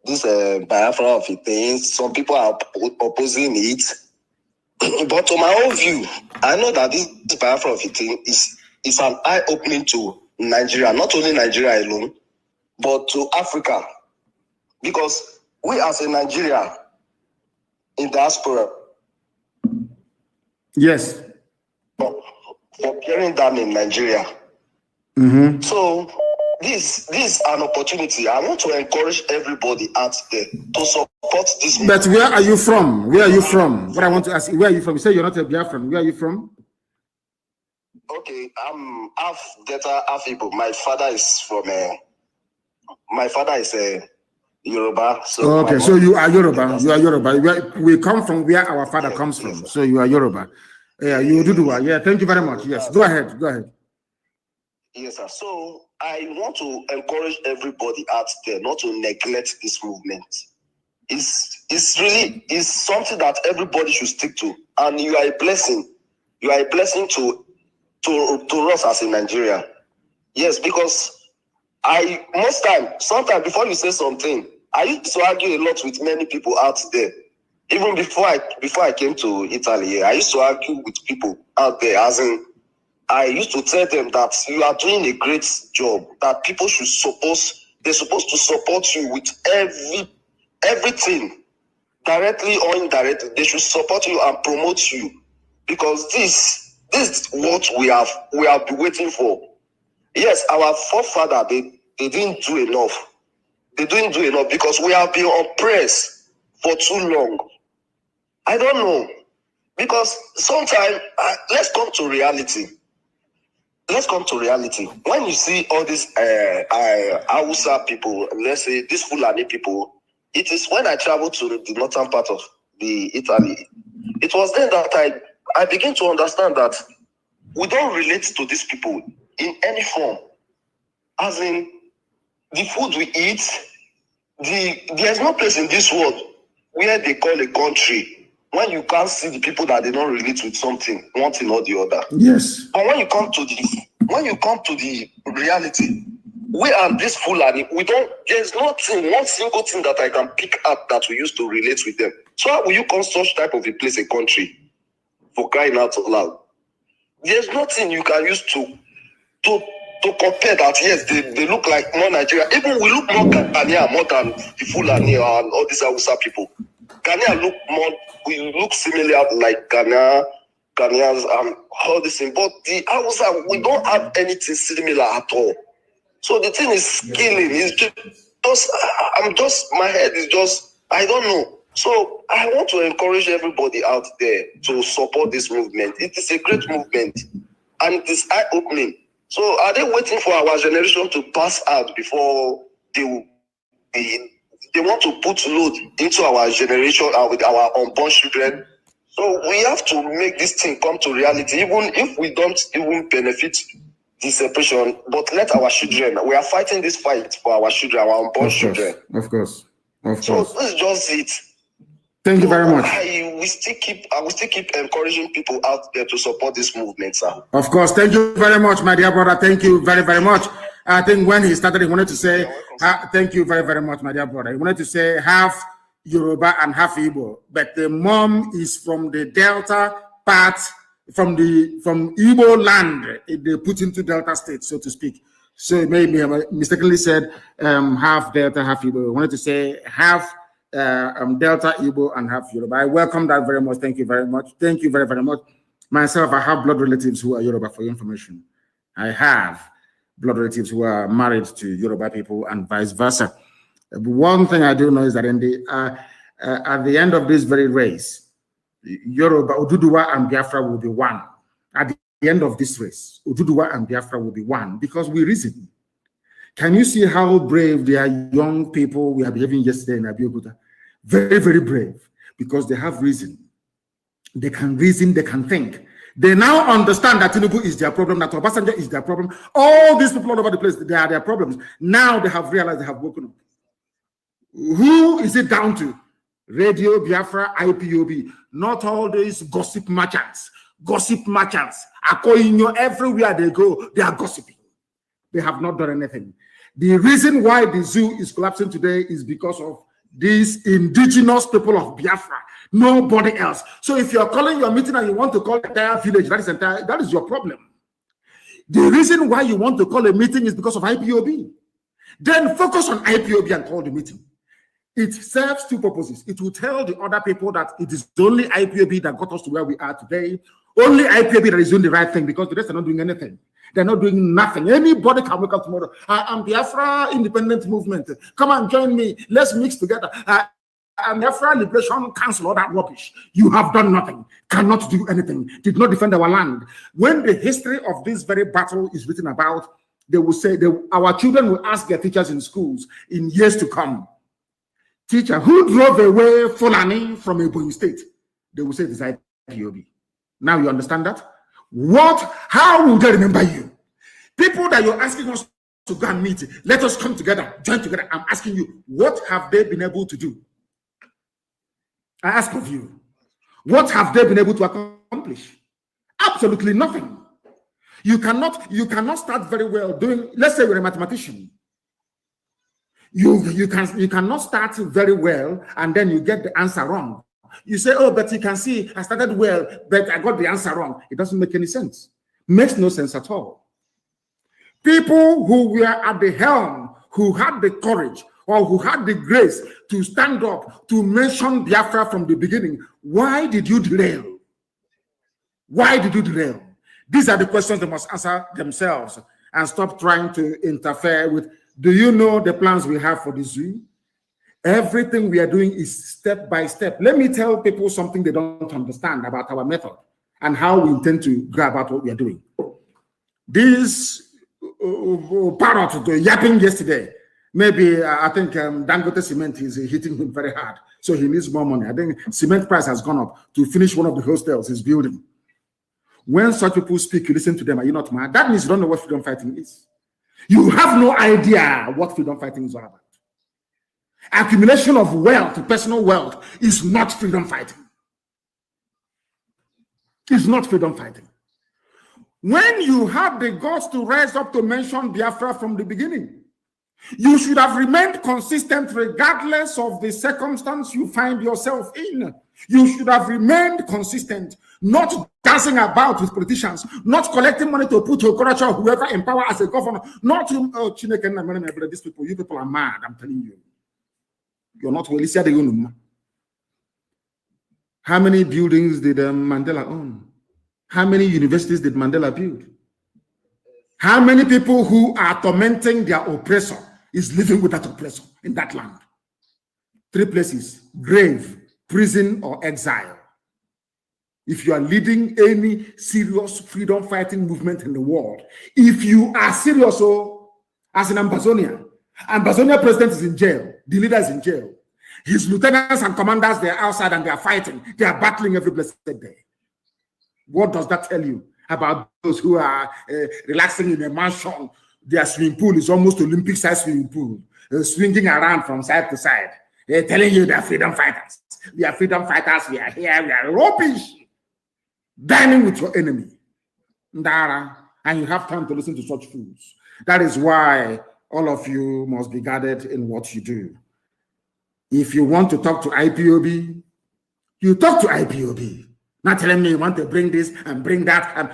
this Biafra of the things. Some people are opposing it. But to my own view, I know that this Biafra of the thing is an eye-opening to Nigeria, not only Nigeria alone, but to Africa. Because we as a Nigeria in diaspora, yes, for carrying down in Nigeria. Mm-hmm. So this is an opportunity. I want to encourage everybody out there to support this. But where are you from? Where are you from? What I want to ask you, where are you from? You say you're not a Biafran. Where are you from? Okay, I'm half Delta, half Igbo. My father is Yoruba. So okay, so you are Yoruba. You are Yoruba. We come from where our father comes from. Yes, so you are Yoruba. Yeah, you do. Yeah, thank you very much. Yes, go ahead. Yes, sir. So I want to encourage everybody out there not to neglect this movement. It's really something that everybody should stick to, and you are a blessing. You are a blessing to us as a Nigerian. Yes, because sometimes before you say something, I used to argue a lot with many people out there. Even before I came to Italy, I used to argue with people out there, as in I used to tell them that you are doing a great job, that people they're supposed to support you with everything, directly or indirectly. They should support you and promote you, because this is what we have been waiting for. Yes, our forefather, they didn't do enough. They didn't do enough because we have been oppressed for too long. I don't know, because sometimes let's come to reality. When you see all these Hausa people, let's say these Fulani people, it is when I traveled to the northern part of the Italy. It was then that I began to understand that we don't relate to these people in any form. As in, the food we eat, there's no place in this world where they call a country when you can't see the people that they don't relate with something, one thing or the other. Yes. But when you come to the reality, we are this Fulani. There's nothing, one single thing that I can pick up that we used to relate with them. So how will you call such type of a place a country? For crying out loud. There's nothing you can use to compare that. Yes, they look like more Nigeria. Even we look more Ghanaian more than the Fulani and all these Hausa people. Ghanaian we look similar like Ghanaians and all this thing. But the Hausa, we don't have anything similar at all. So the thing is killing. It's my head is just, I don't know. So I want to encourage everybody out there to support this movement. It is a great movement and it is eye-opening. So are they waiting for our generation to pass out before they want to put load into our generation and with our unborn children? So we have to make this thing come to reality, even if we don't even benefit the separation, but let our children, we are fighting this fight for our children, our unborn children. Of course. So this is just it. Thank you very much. I will still keep encouraging people out there to support this movement, sir. Of course. Thank you very much, my dear brother. Thank you very, very much. I think when he started, he wanted to say, thank you very, very much, my dear brother. He wanted to say half Yoruba and half Igbo, but the mom is from the Delta part, from Igbo land. They put into Delta state, so to speak. So maybe I mistakenly said half Delta, half Igbo. I wanted to say half Delta, Igbo, and half Yoruba. I welcome that very much. Thank you very much. Thank you very, very much. Myself, I have blood relatives who are Yoruba, for your information. I have blood relatives who are married to Yoruba people and vice versa. One thing I do know is that in the at the end of this very race, Yoruba, Oduduwa, and Biafra will be one. At the end of this race, Oduduwa and Biafra will be one because we reason. Can you see how brave they are, young people we are behaving yesterday in Abeokuta? Very, very brave because they have reason. They can reason, they can think. They now understand that Tinubu is their problem, that Obasanjo is their problem. All these people all over the place, they are their problems. Now they have realized, they have woken up. Who is it down to? Radio, Biafra, IPOB. Not all these gossip merchants. Gossip merchants. Akoinyo, everywhere they go, they are gossiping. They have not done anything. The reason why the zoo is collapsing today is because of these indigenous people of Biafra. Nobody else. So if you're calling your meeting and you want to call the entire village, that is your problem. The reason why you want to call a meeting is because of IPOB. Then focus on IPOB and call the meeting. It serves two purposes. It will tell the other people that it is only IPOB that got us to where we are today. Only IPOB that is doing the right thing because the rest are not doing anything. They're not doing nothing. Anybody can wake up tomorrow. I'm Biafra independent movement. Come and join me. Let's mix together. I'm Biafra Liberation Council, all that rubbish. You have done nothing. Cannot do anything. Did not defend our land. When the history of this very battle is written about, they will say, our children will ask their teachers in schools in years to come, teacher, who drove away Fulani from Ebonyi State? They will say it is IPOB. Now you understand that? How will they remember you? People that you're asking us to go and meet, let us come together, join together. I'm asking you, what have they been able to do? I ask of you, what have they been able to accomplish? Absolutely nothing. You cannot start very well doing, let's say you're a mathematician. You cannot start very well and then you get the answer wrong. You say, oh, but you can see I started well, but I got the answer wrong. It doesn't make any sense. Makes no sense at all. People who were at the helm, who had the courage or who had the grace to stand up to mention Biafra from the beginning, why did you derail? Why did you derail? These are the questions they must answer themselves and stop trying to interfere with. Do you know the plans we have for the zoo? Everything we are doing is step by step. Let me tell people something they don't understand about our method and how we intend to grab out what we are doing. This parrot yapping yesterday, maybe I think Dangote Cement is hitting him very hard, so he needs more money. I think cement price has gone up to finish one of the hostels he's building. When such people speak, you listen to them. Are you not mad? That means you don't know what freedom fighting is. You have no idea what freedom fighting is all about. Accumulation of wealth, personal wealth, is not freedom fighting. It's not freedom fighting. When you have the guts to rise up to mention Biafra from the beginning, you should have remained consistent regardless of the circumstance you find yourself in. You should have remained consistent, not dancing about with politicians, not collecting money to put to Okorocha or whoever in power as a governor, not to, oh, Chineke and these people, you people are mad, I'm telling you. You're not well. How many buildings did Mandela own? How many universities did Mandela build? How many people who are tormenting their oppressor is living with that oppressor in that land? 3 places: grave, prison, or exile. If you are leading any serious freedom fighting movement in the world, if you are serious, as in Ambazonia president is in jail, the leader is in jail. His lieutenants and commanders, they are outside and they are fighting. They are battling every blessed day. What does that tell you about those who are relaxing in a mansion? Their swimming pool is almost Olympic-sized swimming pool, swinging around from side to side. They're telling you they're freedom fighters. We are freedom fighters. We are here. We are rubbish. Dining with your enemy. Ndara. And you have time to listen to such fools. That is why all of you must be guarded in what you do. If you want to talk to IPOB, you talk to IPOB. Not telling me you want to bring this and bring that. And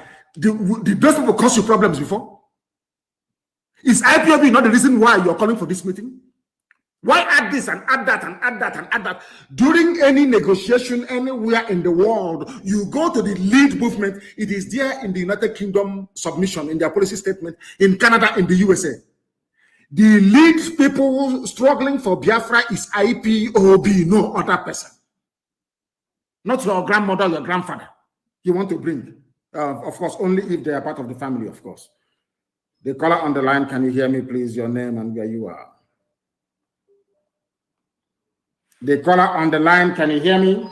did those people cause you problems before? Is IPOB not the reason why you're calling for this meeting? Why add this and add that and add that and add that? During any negotiation anywhere in the world, you go to the lead movement. It is there in the United Kingdom submission, in their policy statement, in Canada, in the USA. The lead people struggling for Biafra is IPOB, no other person. Not your grandmother, your grandfather. You want to bring. Of course, only if they are part of the family, of course. The caller on the line, can you hear me, please? Your name and where you are. The caller on the line, can you hear me?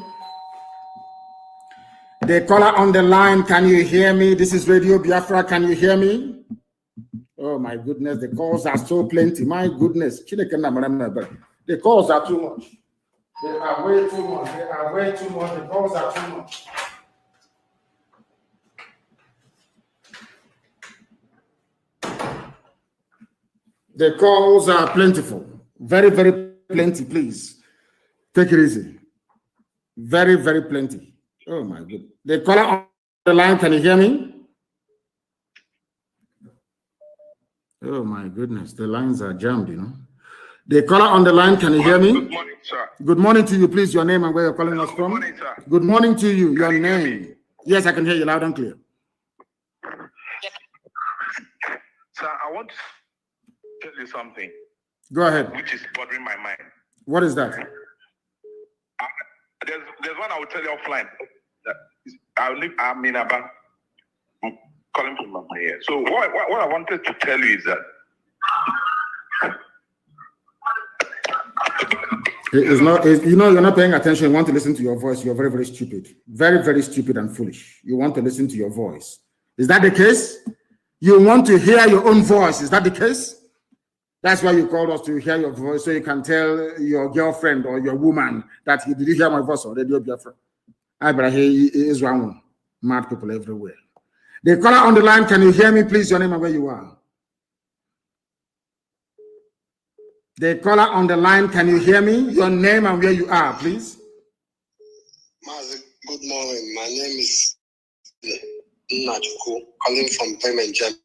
The caller on the line, can you hear me? This is Radio Biafra, can you hear me? Oh my goodness, the calls are so plenty. My goodness. The calls are too much. They are way too much. They are way too much. The calls are too much. The calls are plentiful. Very, very plenty, please. Take it easy. Very, very plenty. Oh my goodness. The caller on the line, can you hear me? Oh my goodness, the lines are jammed, you know. The caller on the line, can you hear me? Good morning, sir. Good morning to you, please. Your name and where you're calling us from. Good morning, sir. Good morning to you. Your name. Yes, I can hear you loud and clear. Sir, I want to tell you something. Go ahead. Which is bothering my mind. What is that? There's one I will tell you offline. I'm in Aba. I'm calling from my here. So what I wanted to tell you is that it's not. You're not paying attention. You want to listen to your voice. You're very, very stupid. Very, very stupid and foolish. You want to listen to your voice. Is that the case? You want to hear your own voice. Is that the case? That's why you called us, to hear your voice, so you can tell your girlfriend or your woman that did you hear my voice on Radio Biafra? But he is one. Mad people everywhere. The caller on the line, can you hear me, please? Your name and where you are. The caller on the line, can you hear me? Your name and where you are, please. Mazi, good morning. My name is Nnamdi, calling from Bremen, Germany.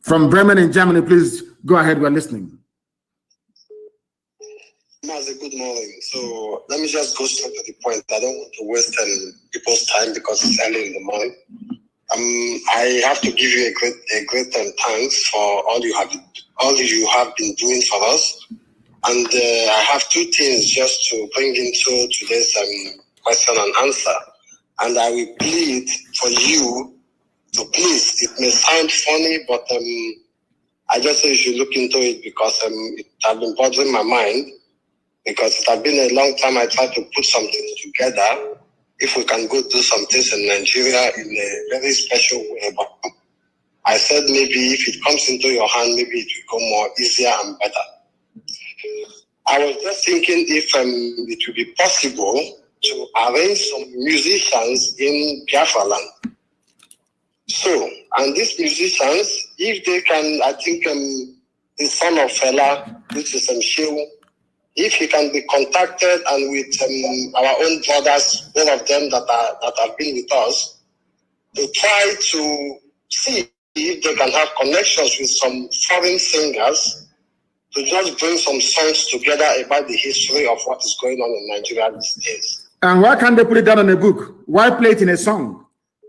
From Bremen in Germany, please go ahead. We're listening. Mazi, good morning. So let me just go straight to the point. I don't want to waste people's time because it's early in the morning. I have to give you a great thanks for all you have been doing for us. And I have two things just to bring into today's question and answer. And I will plead for you to please. It may sound funny, but I just say you should look into it because it has been bothering my mind. Because it has been a long time I tried to put something together. If we can go do some things in Nigeria in a very special way. But I said maybe if it comes into your hand, maybe it will go more easier and better. I was just thinking if it would be possible to arrange some musicians in Biafra land. So, and these musicians, if they can, I think the son of Fela, which is Shehu, if he can be contacted and with our own brothers, both of them that have been with us, to try to see if they can have connections with some foreign singers to just bring some songs together about the history of what is going on in Nigeria these days. And why can't they put it down in a book? Why play it in a song?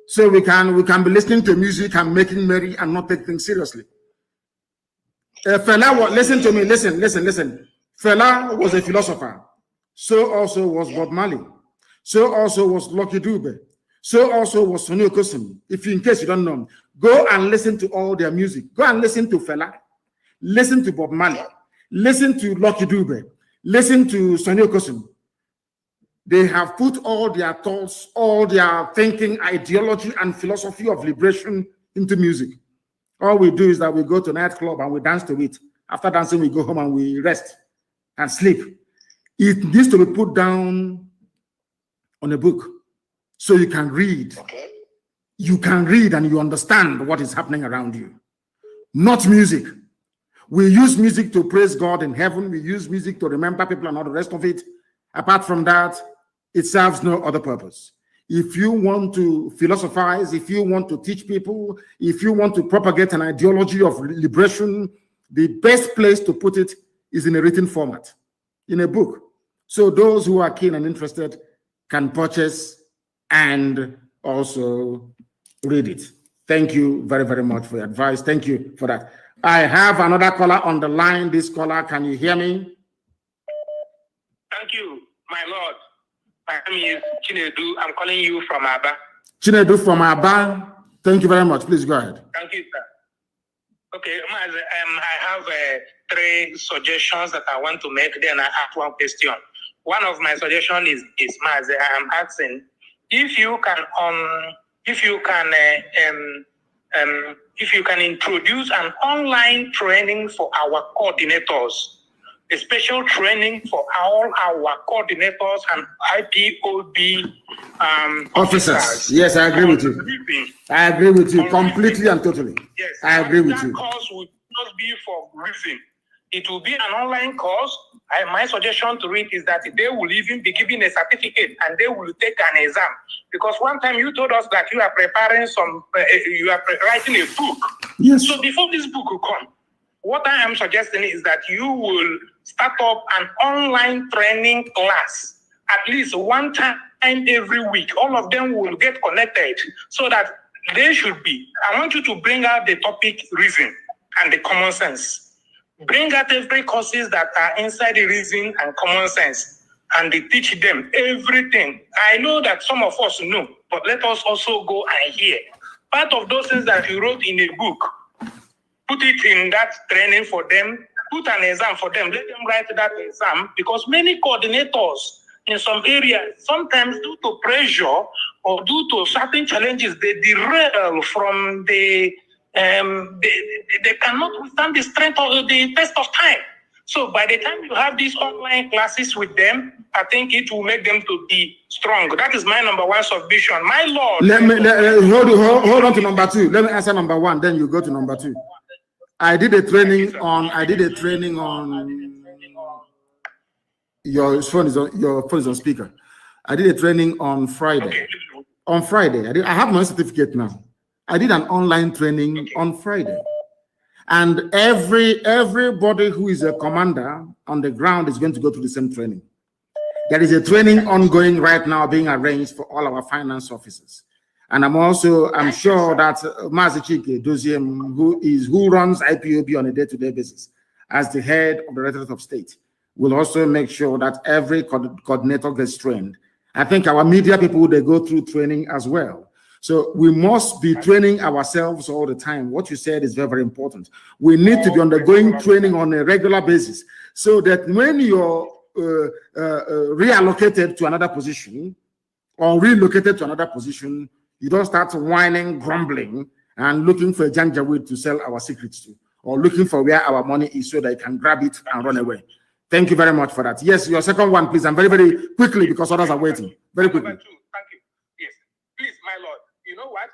So we can be listening to music and making merry and not take things seriously. Fela, listen to me, listen. Fela was a philosopher. So also was Bob Marley. So also was Lucky Dube. So also was Sonny Okosun. If in case you don't know, go and listen to all their music. Go and listen to Fela. Listen to Bob Marley. Listen to Lucky Dube. Listen to Sonny Okosun. They have put all their thoughts, all their thinking, ideology, and philosophy of liberation into music. All we do is that we go to a nightclub and we dance to it. After dancing, we go home and we rest and sleep. It needs to be put down on a book. So you can read. Okay. You can read and you understand what is happening around you. Not music. We use music to praise God in heaven. We use music to remember people and all the rest of it. Apart from that, it serves no other purpose. If you want to philosophize, if you want to teach people, if you want to propagate an ideology of liberation, the best place to put it is in a written format, in a book. So those who are keen and interested can purchase and also read it. Thank you very, very much for your advice. Thank you for that. I have another caller on the line. This caller, can you hear me? Thank you, my Lord. My name is Chinedu. I'm calling you from Aba. Chinedu from Aba. Thank you very much. Please go ahead. Thank you, sir. Okay, I have 3 suggestions that I want to make. Then I have one question. One of my suggestions is Mazi. I'm asking if you can introduce an online training for our coordinators, a special training for all our coordinators and IPOB officers. Yes, I agree with you. I agree with you completely and totally. Yes, I agree with you. That course will not be for briefing. It will be an online course. My suggestion to it is that they will even be given a certificate and they will take an exam. Because one time you told us that you are preparing writing a book. Yes. So before this book will come, what I am suggesting is that you will start up an online training class, at least one time every week. All of them will get connected so that they should be. I want you to bring out the topic reason and the common sense. Bring out every courses that are inside the reason and common sense, and they teach them everything. I know that some of us know, but let us also go and hear. Part of those things that you wrote in a book, put it in that training for them, put an exam for them, let them write that exam, because many coordinators in some areas, sometimes due to pressure or due to certain challenges, they derail from they cannot withstand the strength of the test of time. So by the time you have these online classes with them, I think it will make them to be strong. That is my number 1 submission. My Lord. Hold on to number 2. Let me answer number 1, then you go to number 2. I did a training on your phone is on speaker. I did a training on Friday. Okay. On Friday, I have my certificate now. I did an online training on Friday. And everybody who is a commander on the ground is going to go through the same training. There is a training ongoing right now being arranged for all our finance officers. And I'm sure that Mazi Doziem, who runs IPOB on a day-to-day basis as the head of the Directorate of State, will also make sure that every coordinator gets trained. I think our media people, they go through training as well. So we must be training ourselves all the time. What you said is very, very important. We need to be undergoing training on a regular basis so that when you're reallocated to another position or relocated to another position, you don't start whining, grumbling, and looking for a janjaweed to sell our secrets to, or looking for where our money is so that you can grab it and run away. Thank you very much for that. Yes, your second one, please. And very, very quickly, because others are waiting. Very quickly. Number 2, thank you. Yes, please, my Lord. You know what?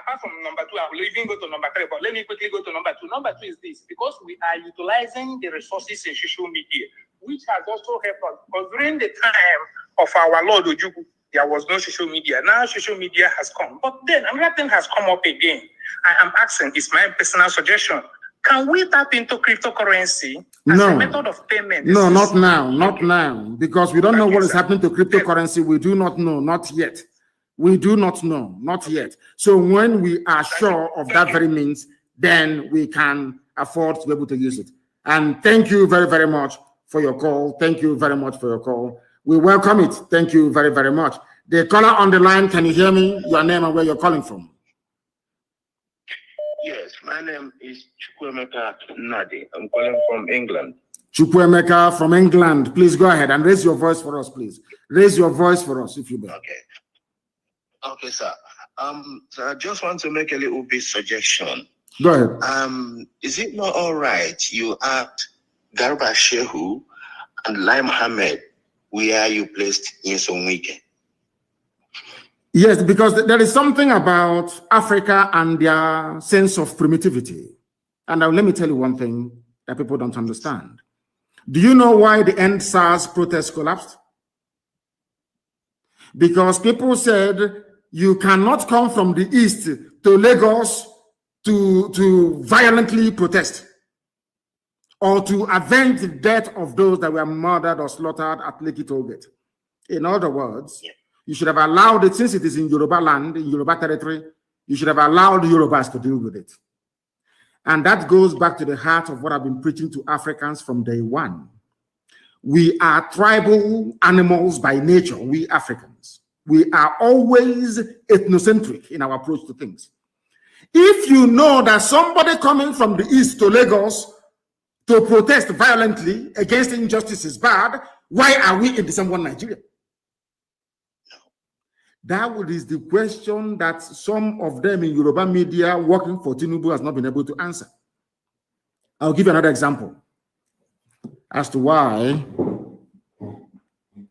Apart from number 2, I will even go to number 3, but let me quickly go to number 2. Number 2 is this: because we are utilizing the resources in social media, which has also helped us. Because during the time of our Lord Ojuku, there was no social media. Now social media has come. But then another thing has come up again. I am asking, it's my personal suggestion, can we tap into cryptocurrency as a method of payment? No, not now. Not now. Because we don't know what is happening to cryptocurrency. We do not know. Not yet. We do not know. Not yet. So when we are sure of that very means, then we can afford to be able to use it. And thank you very, very much for your call. Thank you very much for your call. We welcome it. Thank you very, very much. The caller on the line, can you hear me? Your name and where you're calling from? Yes, my name is Mazi Nnamdi. I'm calling from England. Chukwuemeka from England. Please go ahead and raise your voice for us, please. Raise your voice for us, if you may. Okay, sir. So I just want to make a little bit suggestion. Go ahead. Is it not all right you asked Garba Shehu and Lai Mohammed where you placed Nyesom Wike? Yes, because there is something about Africa and their sense of primitivity. And now let me tell you one thing that people don't understand. Do you know why the End SARS protest collapsed? Because people said you cannot come from the east to Lagos to violently protest or to avenge the death of those that were murdered or slaughtered at Lekki Tollgate. In other words, you should have allowed it, since it is in Yoruba land, in Yoruba territory, you should have allowed Yorubas to deal with it. And that goes back to the heart of what I've been preaching to Africans from day one. We are tribal animals by nature, we Africans. We are always ethnocentric in our approach to things. If you know that somebody coming from the east to Lagos to protest violently against injustice is bad, why are we in the same one Nigeria? That is the question that some of them in Yoruba media working for Tinubu has not been able to answer. I'll give you another example as to why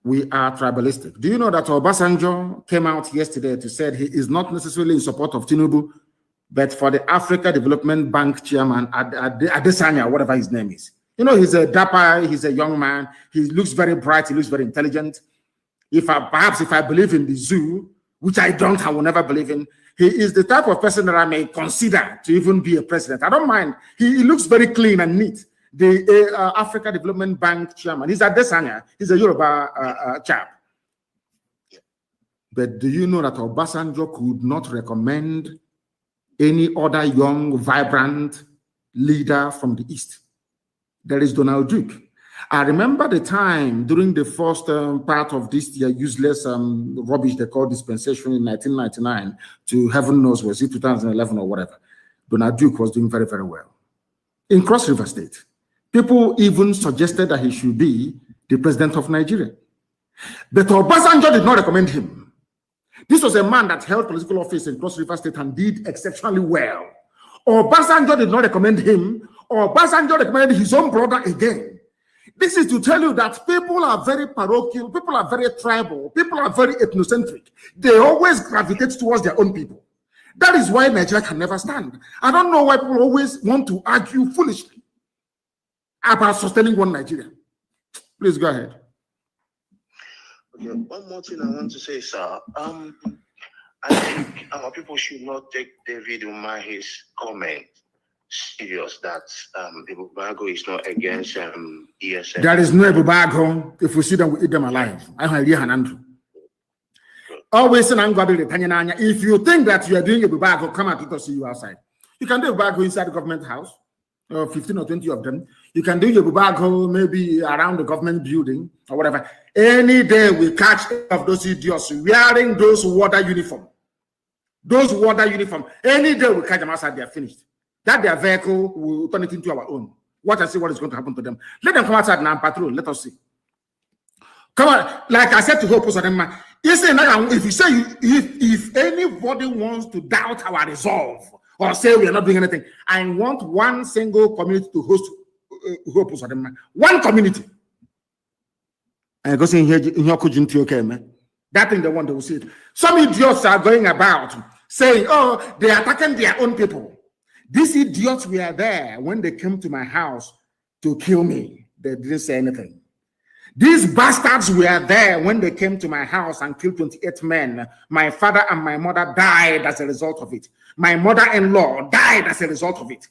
we are tribalistic. Do you know that Obasanjo came out yesterday to say he is not necessarily in support of Tinubu, but for the Africa Development Bank chairman, Adesanya, whatever his name is. You know, he's a dapper, he's a young man, he looks very bright, he looks very intelligent. Perhaps if I believe in the zoo, which I don't, I will never believe in, he is the type of person that I may consider to even be a president. I don't mind. He looks very clean and neat. The Africa Development Bank chairman, he's Adesanya, he's a Yoruba chap. But do you know that Obasanjo could not recommend any other young, vibrant leader from the East? There is Donald Duke. I remember the time during the first part of this useless rubbish they call dispensation in 1999 to heaven knows, was it 2011 or whatever. Donald Duke was doing very, very well. In Cross River State, people even suggested that he should be the president of Nigeria. But Obasanjo did not recommend him. This was a man that held political office in Cross River State and did exceptionally well. Obasanjo did not recommend him. Obasanjo recommended his own brother again. This is to tell you that people are very parochial, people are very tribal, people are very ethnocentric. They always gravitate towards their own people. That is why Nigeria can never stand. I don't know why people always want to argue foolishly about sustaining one Nigeria. Please go ahead. Okay, one more thing I want to say, sir. I think our people should not take David Umahi's comment serious that Ebubago is not against ESN. There is no Ebubago. If we see them, we eat them alive. Always if you think that you are doing Ebubago, come out, let us see you outside. You can do Ebubago inside the government house, 15 or 20 of them. You can do Ebubago maybe around the government building or whatever. Any day we catch of those idiots wearing those water uniform. Those water uniform. Any day we catch them outside, they are finished. That their vehicle will turn it into our own. Watch and see what is going to happen to them. Let them come outside now and patrol. Let us see. Come on, like I said to Hope, if you say if anybody wants to doubt our resolve or say we are not doing anything, I want one single community to host Hope. One community. And go see here in your okay, man. That thing they want to see it. Some idiots are going about saying, oh, they are attacking their own people. These idiots were there when they came to my house to kill me. They didn't say anything. These bastards were there when they came to my house and killed 28 men. My father and my mother died as a result of it. My mother-in-law died as a result of it.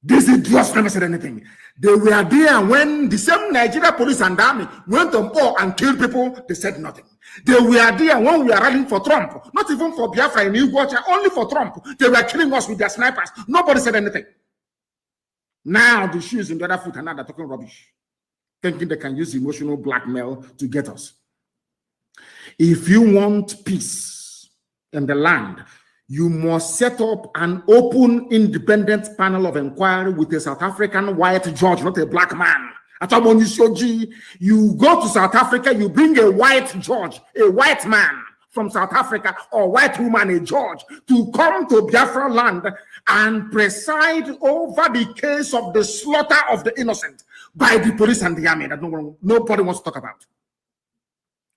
These idiots never said anything. They were there when the same Nigeria police and army went on board and killed people. They said nothing. They were there when we were rallying for Trump, not even for Biafra in Uganda, only for Trump. They were killing us with their snipers. Nobody said anything. Now the shoes in the other foot and now they're talking rubbish, thinking they can use emotional blackmail to get us. If you want peace in the land, you must set up an open, independent panel of inquiry with a South African white judge, not a black man. You go to South Africa, you bring a white judge, a white man from South Africa, or white woman, a judge, to come to Biafra land and preside over the case of the slaughter of the innocent by the police and the army that nobody wants to talk about.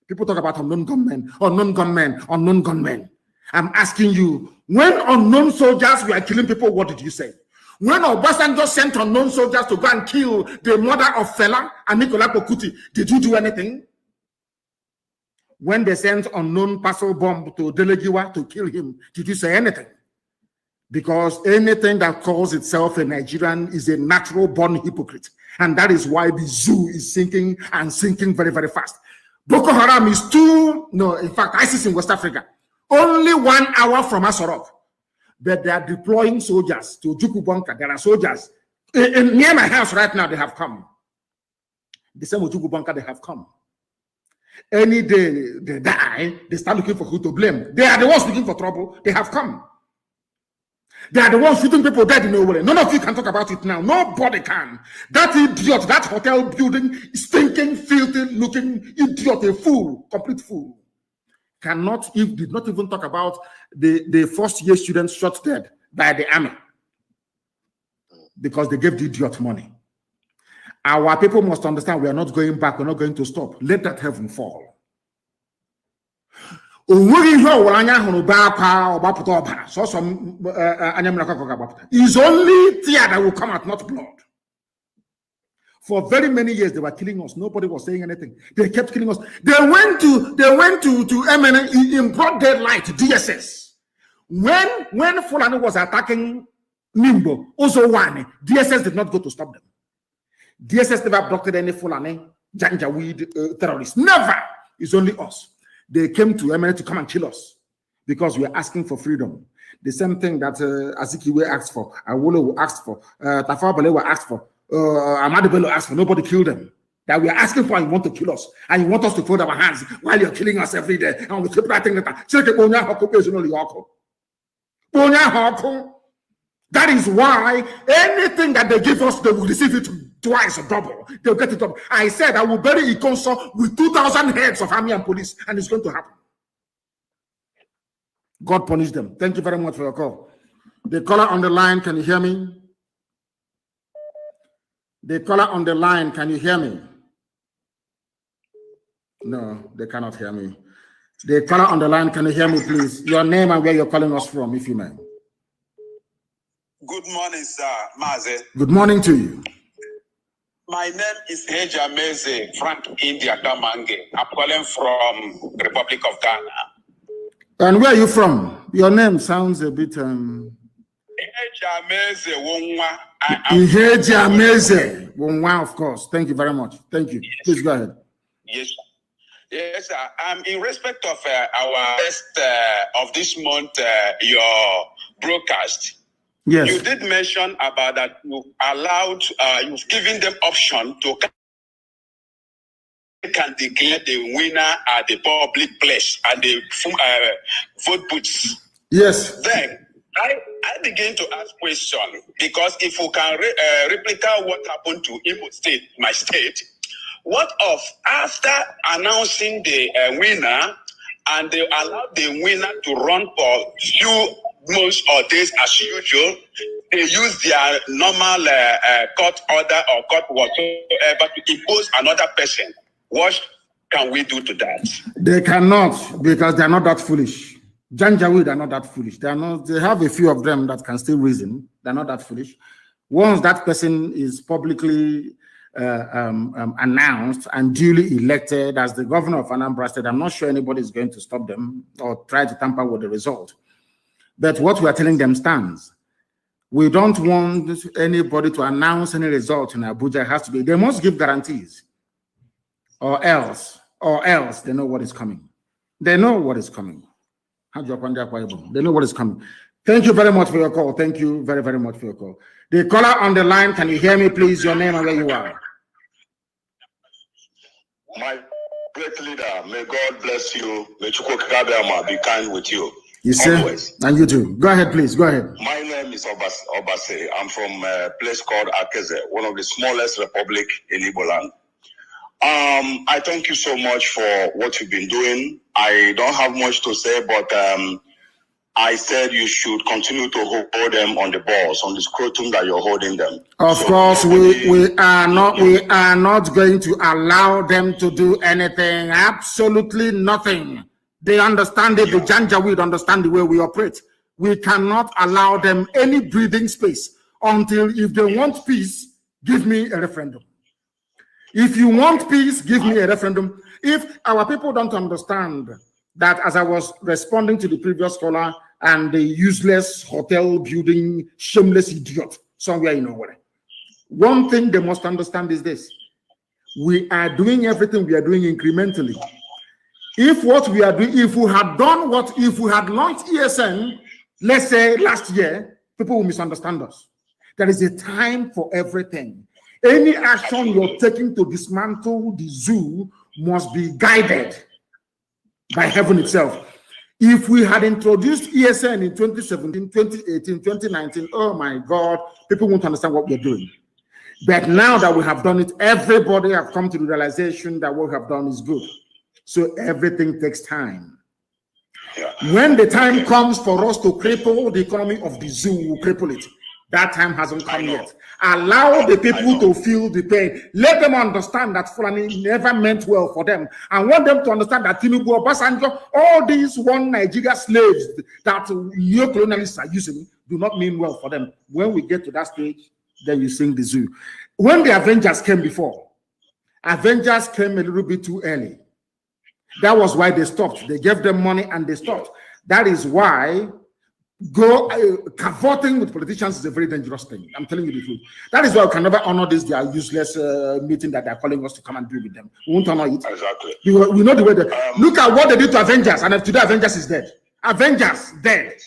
People talk about unknown gunmen, unknown gunmen, unknown gunmen. I'm asking you, when unknown soldiers were killing people, what did you say? When Obasanjo sent unknown soldiers to go and kill the mother of Fela and Nicolas Pokuti, did you do anything? When they sent unknown parcel bomb to Delegiwa to kill him, did you say anything? Because anything that calls itself a Nigerian is a natural born hypocrite. And that is why the zoo is sinking and sinking very, very fast. Boko Haram is in fact, ISIS in West Africa, only 1 hour from Asorok. But they are deploying soldiers to Jukubonka. There are soldiers near my house right now. They have come. The same with Jukubonka, they have come. Any day they die, they start looking for who to blame. They are the ones looking for trouble. They have come. They are the ones shooting people dead in nowhere. None of you can talk about it now. Nobody can. That idiot, that hotel building, stinking, filthy looking idiot, a fool, complete fool, did not even talk about the first year students shot dead by the army because they gave the idiot money. Our people must understand we are not going back. We're not going to stop. Let that heaven fall. It's only tear that will come out, not blood. For very many years, they were killing us. Nobody was saying anything. They kept killing us. They went to MN in broad daylight, DSS. When Fulani was attacking Nimbo, also one, DSS did not go to stop them. DSS never blocked any Fulani, Janjaweed terrorists. Never. It's only us. They came to MN to come and kill us because we are asking for freedom. The same thing that Azikiwe asked for, Awolo asked for, Tafawa Balewa asked for, Ahmadu Bello asked for. Nobody killed them. That we are asking for, and you want to kill us, and you want us to fold our hands while you're killing us every day, and we keep writing that. That is why anything that they give us, they will receive it twice or double. They'll get it double. I said I will bury Ikonso with 2,000 heads of army and police, and it's going to happen. God punish them. Thank you very much for your call. The caller on the line, can you hear me? The caller on the line, can you hear me? No, they cannot hear me. The caller on the line, can you hear me, please? Your name and where you're calling us from, if you may. Good morning, sir. Mazi. Good morning to you. My name is Heja Meze Frank India Damange. I'm calling from the Republic of Ghana. And where are you from? Your name sounds a bit Heja Meze Wonwa. Heja Meze Wonwa, of course. Thank you very much. Thank you. Yes. Please go ahead. Yes, yes, sir. In respect of our first of this month, your broadcast. Yes. You did mention about that you allowed, you've given them option to can declare the winner at the public place and the vote booths. Yes. Then I begin to ask question because if we can replicate what happened to Imo State, my state, what of after announcing the winner and they allowed the winner to run for few months or days as usual, they use their normal court order or court whatever to impose another person. What can we do to that? They cannot, because they're not that foolish. Janjaweed are not that foolish. They are not. They have a few of them that can still reason. They're not that foolish. Once that person is publicly announced and duly elected as the governor of Anambra State, I'm not sure anybody is going to stop them or try to tamper with the result. But what we are telling them stands. We don't want anybody to announce any result in Abuja. It has to be, they must give guarantees. Or else they know what is coming. They know what is coming. They know what is coming. Thank you very much for your call. Thank you very, very much for your call. The caller on the line, can you hear me, please? Your name and where you are. My great leader, may God bless you. May Chukwukabiyama be kind with you. You say, always. And you too. Go ahead, please. Go ahead. My name is Obase. I'm from a place called Akeze, one of the smallest republic in Igbo land. I thank you so much for what you've been doing. I don't have much to say, but I said you should continue to hold them on the balls, on the scrotum that you're holding them. Of course, we are not going to allow them to do anything. Absolutely nothing. They understand it. The Janjaweed understand the way we operate. We cannot allow them any breathing space until, if they want peace, give me a referendum. If you want peace, give me a referendum. If our people don't understand that, as I was responding to the previous caller and the useless hotel building, shameless idiot somewhere in nowhere, one thing they must understand is this: we are doing everything we are doing incrementally. If what we are doing, if we had launched ESN, let's say last year, people will misunderstand us. There is a time for everything. Any action you're taking to dismantle the zoo must be guided by heaven itself. If we had introduced ESN in 2017, 2018, 2019, oh my God, people won't understand what we're doing. But now that we have done it, everybody have come to the realization that what we have done is good. So everything takes time. When the time comes for us to cripple the economy of the zoo, we'll cripple it. That time hasn't come yet. Allow the people to feel the pain. Let them understand that Fulani never meant well for them. I want them to understand that Tinubu, Obasanjo, all these one Nigeria slaves that neo-colonialists are using do not mean well for them. When we get to that stage, then you sing the zoo. When the Avengers came before, Avengers came a little bit too early. That was why they stopped. They gave them money and they stopped. That is why cavorting with politicians is a very dangerous thing. I'm telling you the truth. That is why we can never honor this their useless meeting that they're calling us to come and do with them. We won't honor it. Exactly. We know the way they look at what they did to Avengers, and today Avengers is dead. Avengers dead,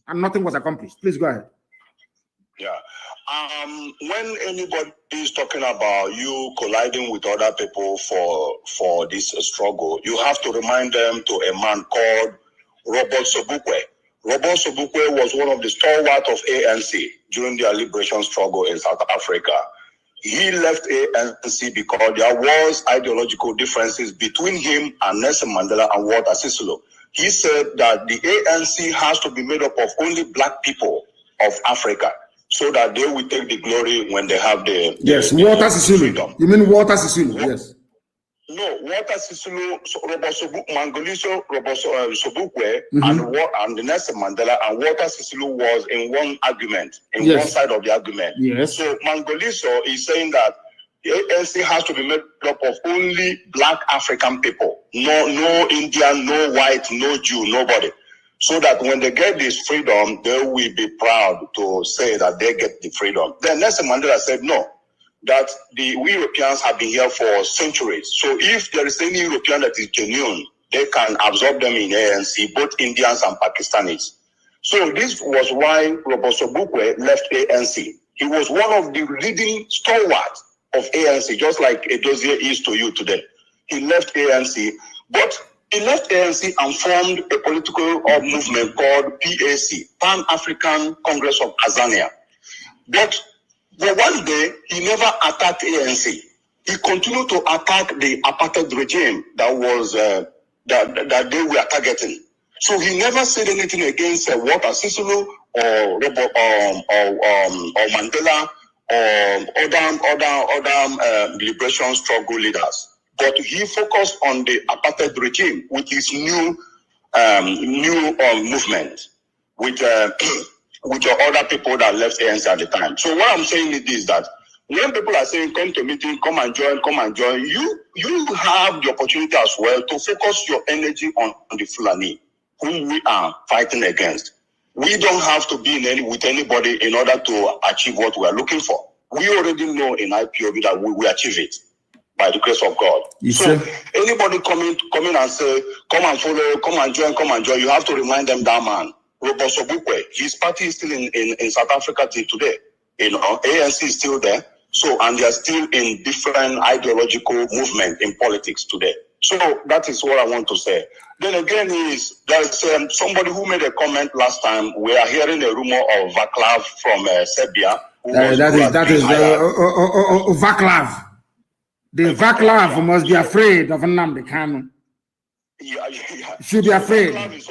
and nothing was accomplished. Please go ahead. Yeah. When anybody is talking about you colliding with other people for this struggle, you have to remind them to a man called Robert Sobukwe. Robert Sobukwe was one of the stalwart of ANC during their liberation struggle in South Africa. He left ANC because there was ideological differences between him and Nelson Mandela and Walter Sisulu. He said that the ANC has to be made up of only black people of Africa, so that they will take the glory when they have the Walter Sisulu. You mean Walter Sisulu? Yes. No, Walter Sisulu, Mangoliso, Sobukwe, and Nelson Mandela, and Walter Sisulu was in one argument, one side of the argument. Yes. So Mangoliso is saying that the ANC has to be made up of only black African people, no Indian, no white, no Jew, nobody. So that when they get this freedom, they will be proud to say that they get the freedom. Then Nelson Mandela said no, that we Europeans have been here for centuries. So if there is any European that is genuine, they can absorb them in ANC, both Indians and Pakistanis. So this was why Robert Sobukwe left ANC. He was one of the leading stalwarts of ANC, just like Edozie is to you today. He left ANC, but he left ANC and formed a political movement called PAC, Pan-African Congress of Azania. But one day, he never attacked ANC. He continued to attack the apartheid regime that was that they were targeting. So he never said anything against Walter Sisulu or Mandela or other liberation struggle leaders. But he focused on the apartheid regime with his new movement, with other people that left ANC at the time. So what I'm saying is that when people are saying come to meeting, come and join, you have the opportunity as well to focus your energy on the Fulani, whom we are fighting against. We don't have to be with anybody in order to achieve what we are looking for. We already know in IPOB that we will achieve it by the grace of God. Anybody coming and say, come and follow, come and join, you have to remind them that man, Robert Sobukwe, his party is still in South Africa till today. ANC is still there. So, and they are still in different ideological movement in politics today. So that is what I want to say. Then again there's somebody who made a comment last time. We are hearing a rumor of Vaclav from Serbia. That is Vaclav. The Vaclav must be afraid of Nnamdi Kanu. Yeah. Should be afraid. Vaclav is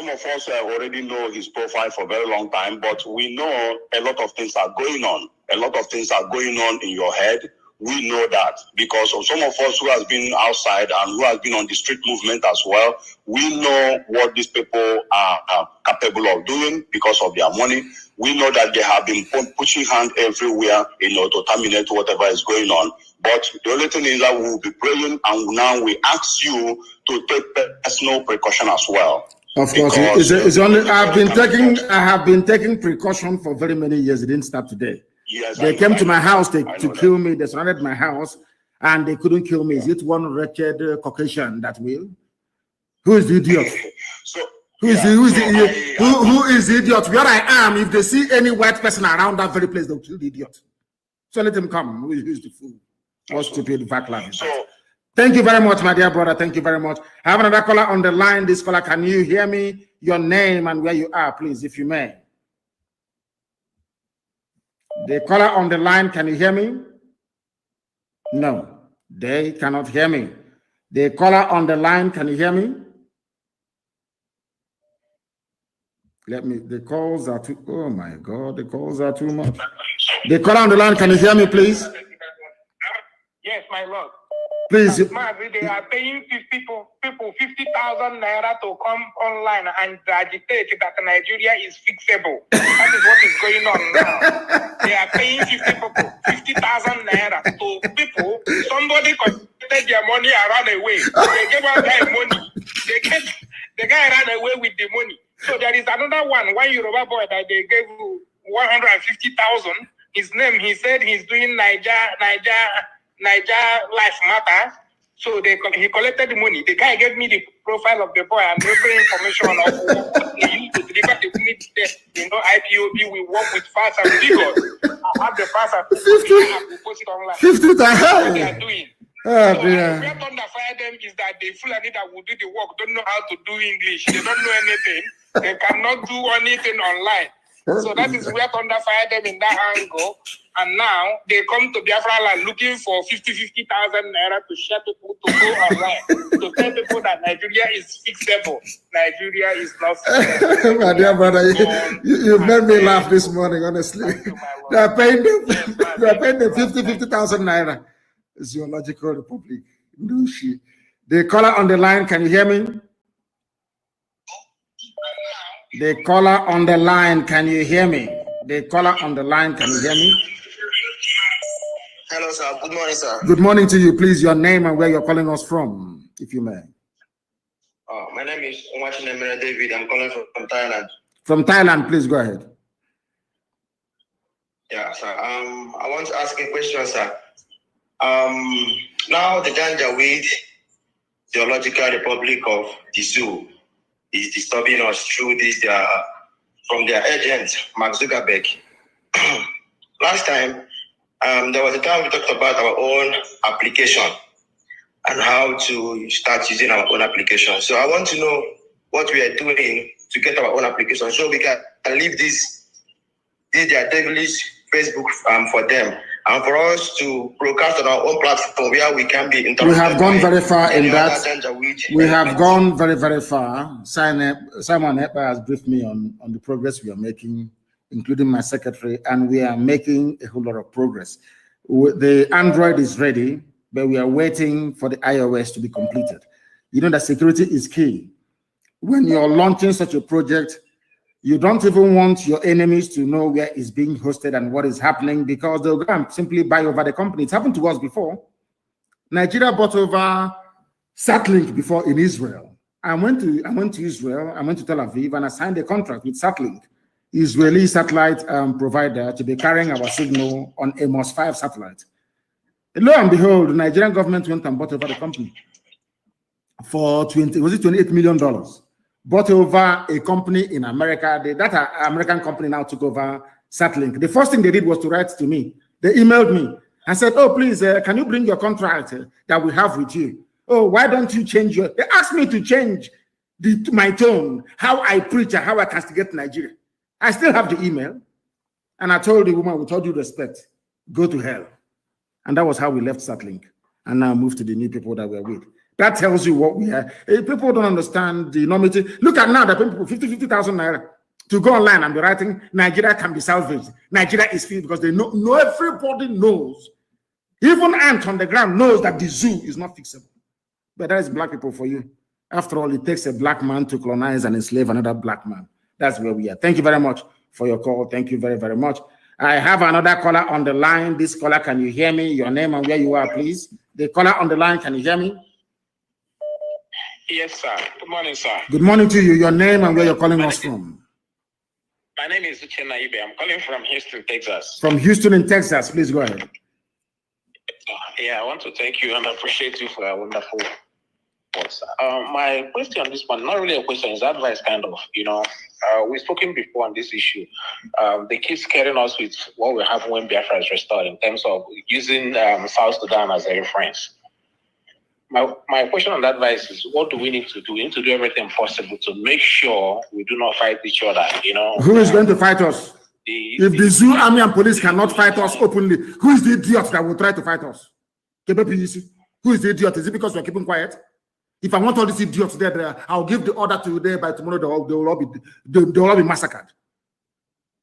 some of us already know his profile for a very long time, but we know a lot of things are going on. A lot of things are going on in your head. We know that because of some of us who has been outside and who has been on the street movement as well. We know what these people are capable of doing because of their money. We know that they have been pushing hand everywhere, to terminate whatever is going on. But the only thing is that we will be praying, and now we ask you to take personal precaution as well. Of course, it's only I have been taking precaution for very many years. It didn't start today. Yes, they came to my house to kill me. They surrounded my house, and they couldn't kill me. Is it one wretched Caucasian that will? Who is the idiot? Who is the idiot? Where I am, if they see any white person around that very place, they'll kill the idiot. So let him come. Who is the fool? What stupid backlash. Thank you very much, my dear brother. Thank you very much. I have another caller on the line. This caller, can you hear me? Your name and where you are, please, if you may. The caller on the line, can you hear me? No, they cannot hear me. The caller on the line, can you hear me? The calls are too, oh my God, the calls are too much. The caller on the line, can you hear me, please? Yes, my lord. Please. Mazi, they are paying people 50,000 naira to come online and agitate that Nigeria is fixable. That is what is going on now. They are paying 50,000 naira to people. Somebody collected their money and ran away. They gave out their money. The guy ran away with the money. So there is another one Yoruba boy that they gave 150,000. His name, he said he's doing Niger Life Matter. So he collected the money. The guy gave me the profile of the boy and every information of what he used to deliver the money to IPOB. We work with fast and vigor. I have the fast and 50. We post it online. 50 what they are doing. Oh, so where thunder fire them is that the Fulani that will do the work don't know how to do English. They don't know anything. They cannot do anything online. So that is where thunder fire them in that angle. And now they come to Biafra land looking for 50,000 naira to share people to go online. To tell people that Nigeria is fixable. Nigeria is not fixable. My dear brother, you made me laugh this morning, honestly. They are paying them 50,000 naira. Zoological Republic. Nushi. The caller on the line, can you hear me? The caller on the line, can you hear me? The caller on the line, can you hear me? Hello, sir. Good morning, sir. Good morning to you. Please, your name and where you're calling us from, if you may. My name is Mazi Nnamdi David. I'm calling from Thailand. From Thailand, please go ahead. Yeah, sir. I want to ask a question, sir. Now the Janjaweed Zoological Republic of the Zoo is disturbing us through this from their agent, Mark Zuckerberg. Last time, there was a time we talked about our own application and how to start using our own application. So I want to know what we are doing to get our own application so we can leave their devilish Facebook for them. And for us to broadcast on our own platform where we can be interactive. We have gone very far in that. We have gone very, very far. Simon Epa has briefed me on the progress we are making, including my secretary, and we are making a whole lot of progress. The Android is ready, but we are waiting for the iOS to be completed. You know that security is key. When you're launching such a project, you don't even want your enemies to know where it's being hosted and what is happening because they'll go and simply buy over the company. It's happened to us before. Nigeria bought over Satlink before in Israel. I went to Israel, I went to Tel Aviv, and I signed a contract with Satlink, Israeli satellite provider, to be carrying our signal on Amos 5 satellite. And lo and behold, the Nigerian government went and bought over the company for $28 million. Bought over a company in America. That American company now took over Satlink. The first thing they did was to write to me. They emailed me and said, oh, please, can you bring your contract that we have with you? Oh, why don't you change your... They asked me to change my tone, how I preach and how I castigate Nigeria. I still have the email. And I told the woman, with all due respect, go to hell. And that was how we left Satlink and now moved to the new people that we're with. That tells you what we are. People don't understand the enormity. Look at now the people 50,000 naira to go online and be writing Nigeria can be salvaged. Nigeria is free because they know everybody knows. Even ant on the ground knows that the zoo is not fixable. But that is black people for you. After all, it takes a black man to colonize and enslave another black man. That's where we are. Thank you very much for your call. Thank you very, very much. I have another caller on the line. This caller, can you hear me? Your name and where you are, please. The caller on the line, can you hear me? Yes, sir. Good morning, sir. Good morning to you. Your name and where you're calling us from. My name is Uchenna Ibe. I'm calling from Houston, Texas. From Houston in Texas. Please go ahead. Yeah, I want to thank you and appreciate you for a wonderful work, sir. My question on this one, not really a question, it's advice kind of, we've spoken before on this issue. They keep scaring us with what will happen when Biafra is restored in terms of using South Sudan as a reference. My question on that advice is, what do we need to do? We need to do everything possible to make sure we do not fight each other, Who is going to fight us? If the zoo, army, and police cannot fight us openly, who is the idiot that will try to fight us? Who is the idiot? Is it because we're keeping quiet? If I want all these idiots there, I'll give the order to there by tomorrow. They will all be massacred.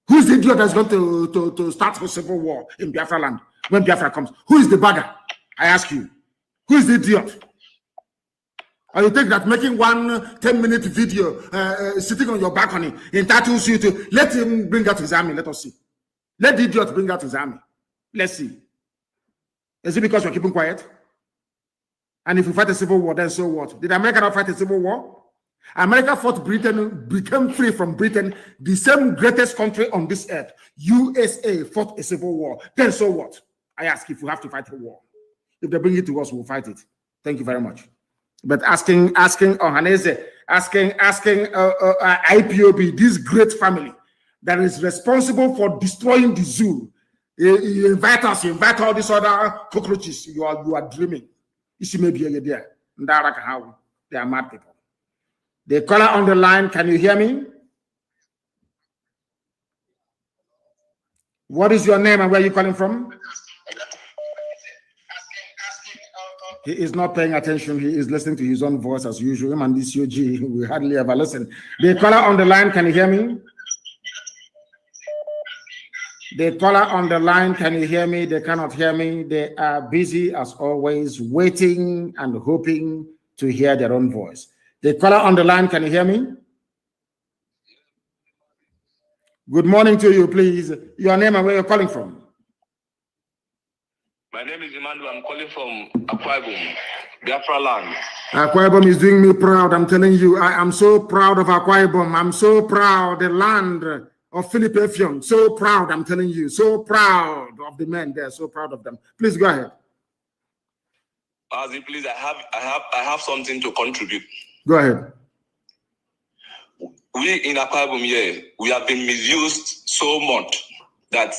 Who is the idiot that's going to start a civil war in Biafra land when Biafra comes? Who is the bagger? I ask you. Who is the idiot? Or you think that making one 10-minute video sitting on your balcony entitles you to let him bring out his army? Let us see. Let the idiot bring out his army. Let's see. Is it because we're keeping quiet? And if we fight a civil war, then so what? Did America not fight a civil war? America fought Britain, became free from Britain, the same greatest country on this earth. USA fought a civil war. Then so what? I ask if we have to fight a war. If they bring it to us, we'll fight it. Thank you very much. But asking Ohaneze, asking IPOB, this great family that is responsible for destroying the zoo, you invite us, you invite all these other cockroaches. You are dreaming. You may be there. They are mad people. The caller on the line, can you hear me? What is your name and where are you calling from? He is not paying attention. He is listening to his own voice as usual. Him and this UG, we hardly ever listen. The caller on the line, can you hear me? The caller on the line, can you hear me? They cannot hear me. They are busy as always, waiting and hoping to hear their own voice. The caller on the line, can you hear me? Good morning to you, please. Your name and where you're calling from? My name is Emmanuel. I'm calling from Akwa Ibom, Biafra land. Akwa Ibom is doing me proud. I'm telling you, I am so proud of Akwa Ibom. I'm so proud, the land of Philip Effiong. So proud, I'm telling you. So proud of the men there. So proud of them. Please go ahead. Mazi, please, I have something to contribute. Go ahead. We in Akwa Ibom here, we have been misused so much that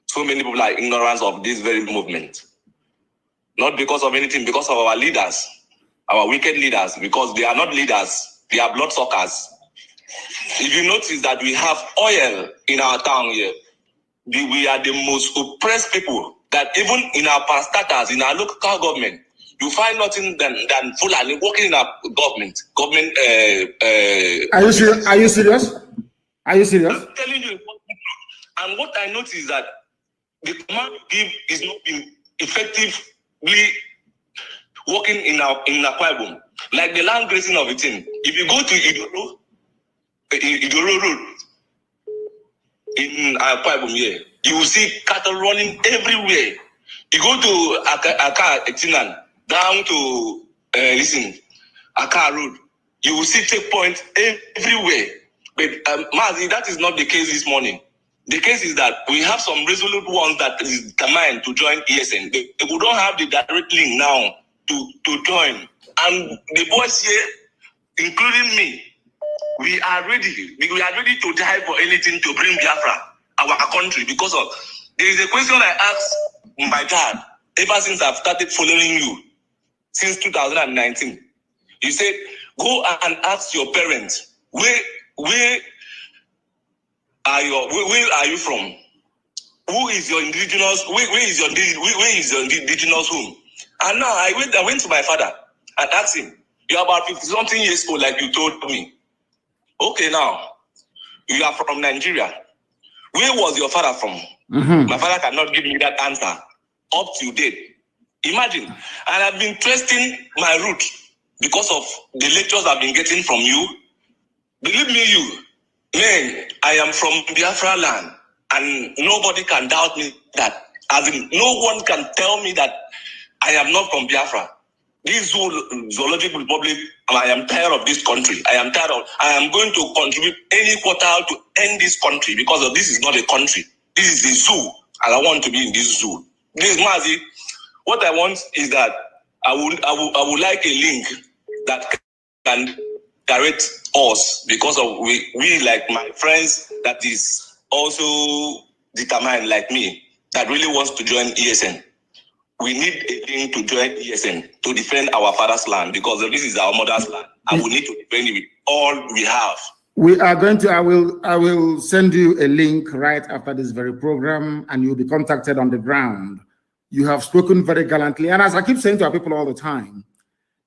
so many people are ignorant of this very movement. Not because of anything, because of our leaders, our wicked leaders, because they are not leaders, they are bloodsuckers. If you notice that we have oil in our town here, we are the most oppressed people, that even in our parastatals, in our local government, you find nothing than Fulani working in our government. Are you serious? Are you serious? Are you serious? I'm telling you. And what I notice is that the command give is not being effectively working in Akwa Ibom. Like the land grazing of a thing. If you go to Idoro Road in Akwa Ibom here, you will see cattle running everywhere. You go to Etinan, down to Aka Road, you will see checkpoints everywhere. But Mazi, that is not the case this morning. The case is that we have some resolute ones that is determined to join ESN. They don't have the direct link now to join. And the boys here, including me, we are ready. We are ready to die for anything to bring Biafra, our country. Because of there is a question I asked my dad ever since I've started following you since 2019. He said, go and ask your parents where are you from? Who is your indigenous? Where is your indigenous home? And now I went to my father. and ask him, you're about 50-something years old, like you told me. Okay, now, you are from Nigeria. Where was your father from? My father cannot give me that answer up to date. Imagine. And I've been trusting my root because of the lectures I've been getting from you. Believe me, man, I am from Biafra land, and nobody can doubt me that. As in, no one can tell me that I am not from Biafra. This zoological republic, I am tired of this country. I am going to contribute any quarter to end this country, because of this is not a country. This is a zoo, and I want to be in this zoo. This Mazi, what I want is that I would like a link that can direct us, because of we like my friends that is also determined like me, that really wants to join ESN. We need a link to join ESN to defend our father's land, because this is our mother's land, and we need to defend it with all we have. We are going to, I will send you a link right after this very program, and you'll be contacted on the ground. You have spoken very gallantly. And as I keep saying to our people all the time,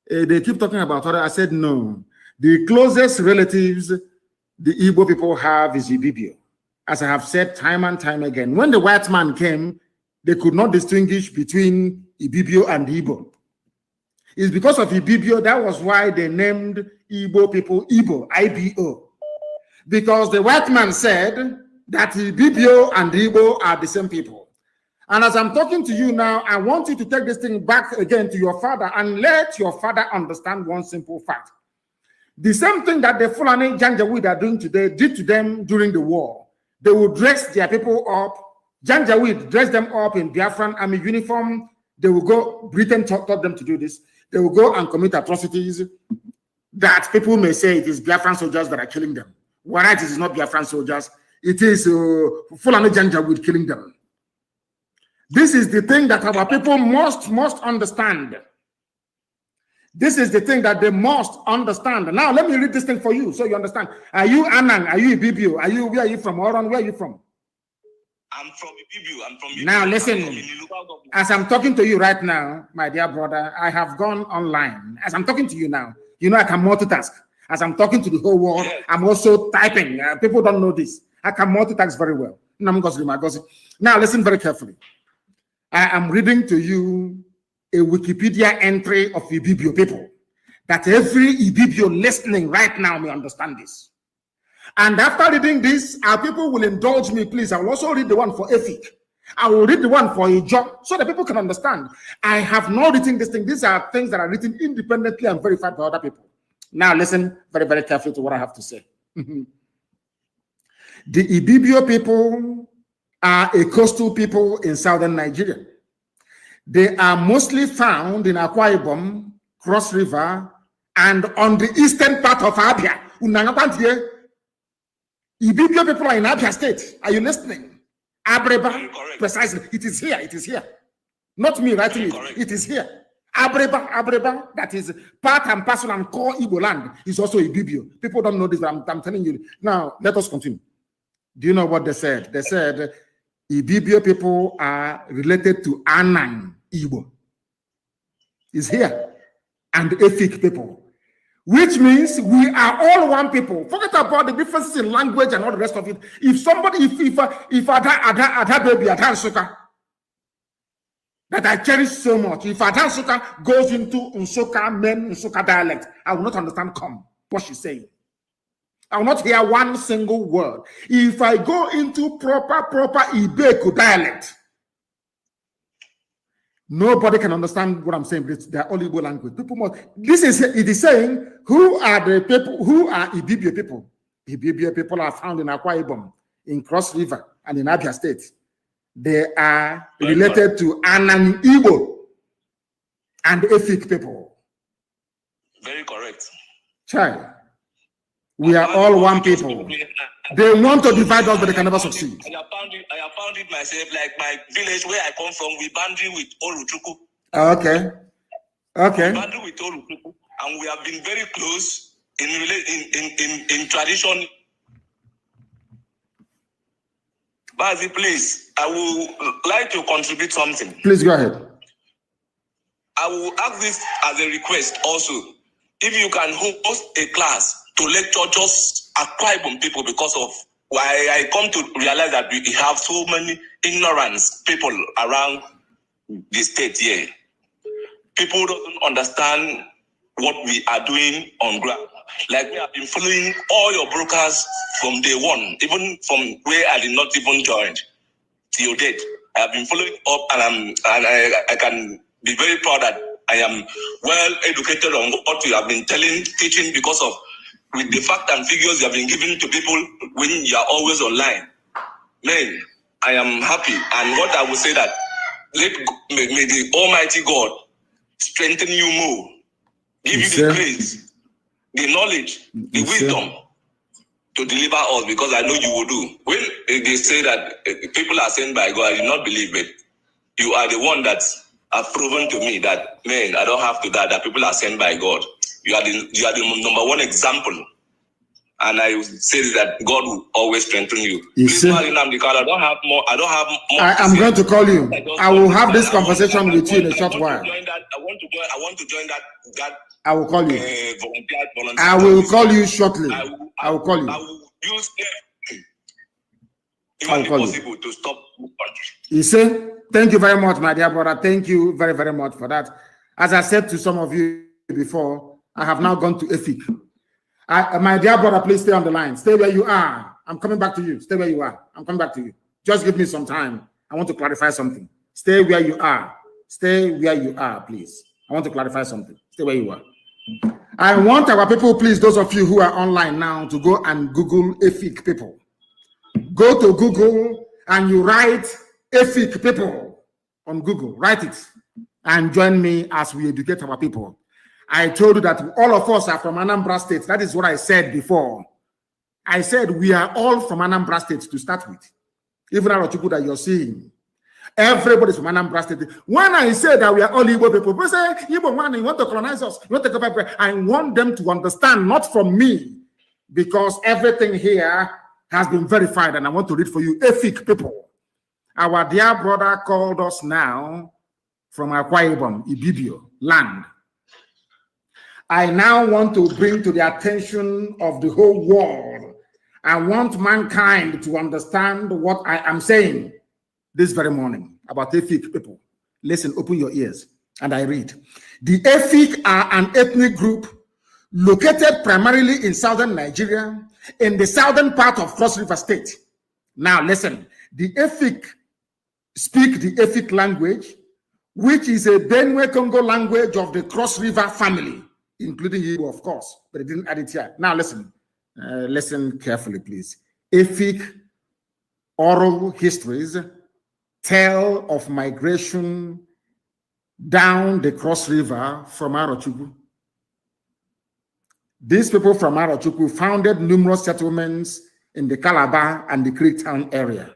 they keep talking about other. I said, no. The closest relatives the Igbo people have is Ibibio. As I have said time and time again, when the white man came, they could not distinguish between Ibibio and Igbo. It's because of Ibibio, that was why they named Igbo people Igbo, I-B-O. Because the white man said that Ibibio and Igbo are the same people. And as I'm talking to you now, I want you to take this thing back again to your father and let your father understand one simple fact. The same thing that the Fulani Janjaweed are doing today did to them during the war. They would dress their people up. Janjaweed dress them up in Biafran army uniform. They will go, Britain taught them to do this. They will go and commit atrocities that people may say it is Biafran soldiers that are killing them. Whereas it is not Biafran soldiers, it is Fulani Janjaweed killing them. This is the thing that our people must understand. This is the thing that they must understand. Now, let me read this thing for you so you understand. Are you Anang? Are you Ibibio? Where are you from? Oran, where are you from? I'm from Ibibio. I'm from Ibibio. Now, listen. As I'm talking to you right now, my dear brother, I have gone online. As I'm talking to you now, you know I can multitask. As I'm talking to the whole world, I'm also typing. People don't know this. I can multitask very well. Now, listen very carefully. I am reading to you a Wikipedia entry of Ibibio people, that every Ibibio listening right now may understand this. And after reading this, our people will indulge me, please. I will also read the one for Efik. I will read the one for Ijo, so that people can understand. I have not written this thing. These are things that are written independently and verified by other people. Now listen very, very carefully to what I have to say. The Ibibio people are a coastal people in southern Nigeria. They are mostly found in Akwa Ibom, Cross River, and on the eastern part of Abia. Ibibio people are in Abia State. Are you listening? Abreba, precisely. It is here. It is here. Not me writing it. It is here. Abreba, that is part and parcel and core Igbo land, is also Ibibio. People don't know this, but I'm telling you. Now, let us continue. Do you know what they said? They said Ibibio people are related to Anang Igbo. Is here. And Efik people. Which means we are all one people. Forget about the differences in language and all the rest of it. If somebody, if Ada baby, Ada Nsuka, that I cherish so much, if Ada Nsuka goes into Nsuka dialect, I will not understand what she's saying. I will not hear one single word. If I go into proper Ibeku dialect, nobody can understand what I'm saying. They're all Igbo language. People must. It is saying, who are the people? Who are Ibibio people? Ibibio people are found in Akwa Ibom, in Cross River, and in Abia State. They are related to Anang Igbo and Efik people. Very correct. Chai. We are all one people. They want to divide us, but they can never succeed. I have found it myself, like my village where I come from, we boundary with Oluchuku. Okay. We boundary with Oluchuku, and we have been very close in tradition. Mazi, please, I would like to contribute something. Please go ahead. I will ask this as a request also. If you can host a class to lecture just Akwa Ibom people, because of why I come to realize that we have so many ignorance people around the state here. People don't understand what we are doing on ground. Like me, I've been following all your brokers from day one, even from where I did not even join till date. I have been following up, and I can be very proud that I am well educated on what you have been teaching, because of with the fact and figures you have been giving to people when you are always online. Man, I am happy, and what I will say that may the Almighty God strengthen you more, give you the grace, the knowledge, the wisdom to deliver us, because I know you will do. When they say that people are sent by God, I do not believe it. You are the one that have proven to me that, man, I don't have to that people are sent by God. You are the number one example. And I say that God will always strengthen you. Please, Mazi Nnamdi, I don't have more. I'm going to call you. I will have this conversation with you in a short while. I want to join that. I will call you. Volunteer. I will call you shortly. I will call you. I will use it possible to stop. You see, thank you very much, my dear brother. Thank you very, very much for that. As I said to some of you before, I have now gone to EFIC. My dear brother, please stay on the line. Stay where you are. I'm coming back to you. Stay where you are. I'm coming back to you. Just give me some time. I want to clarify something. Stay where you are. Stay where you are, please. I want to clarify something. Stay where you are. I want our people, please, those of you who are online now, to go and Google EFIC people. Go to Google and you write EFIC people on Google. Write it and join me as we educate our people. I told you that all of us are from Anambra State. That is what I said before. I said we are all from Anambra State to start with. Even our people that you're seeing. Everybody's from Anambra State. When I say that we are all Igbo people, people say, Igbo man, you want to colonize us. You want to go back. I want them to understand, not from me, because everything here has been verified, and I want to read for you. EFIC people. Our dear brother called us now from Akwa Ibom, Ibibio, land. I now want to bring to the attention of the whole world. I want mankind to understand what I am saying this very morning about EFIC people. Listen, open your ears, and I read. The EFIC are an ethnic group located primarily in southern Nigeria, in the southern part of Cross River State. Now listen, the EFIC speak the EFIC language, which is a Benue Congo language of the Cross River family, including Igbo, of course, but it didn't add it here. Now listen, listen carefully, please. EFIC oral histories tell of migration down the Cross River from Arochukwu. These people from Arochukwu founded numerous settlements in the Calabar and the Creek Town area.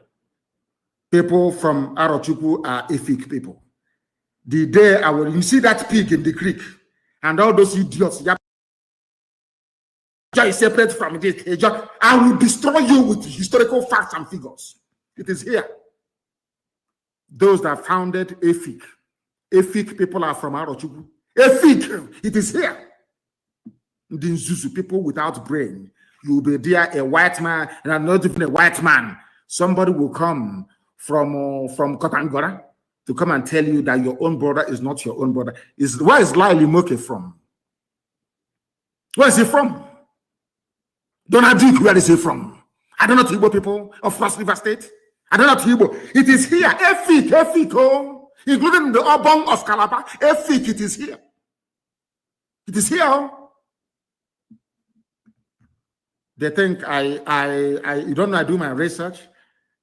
People from Arochukwu are EFIC people. The day you see that pig in the creek, and all those idiots, is separate from this. I will destroy you with historical facts and figures. It is here. Those that founded EFIC. EFIC people are from Arochukwu. EFIC, it is here. The Nzuzu people without brain. You will be there, a white man, and not even a white man. Somebody will come from Kotangora to come and tell you that your own brother is not your own brother. Where is Laili Moke from? Where is he from? Donald Duke, where is he from? I don't know Igbo people of Cross River State. I don't know Igbo. It is here. EFIC, oh, including the Obong of Calabar. EFIC, it is here. It is here. They think you don't know I do my research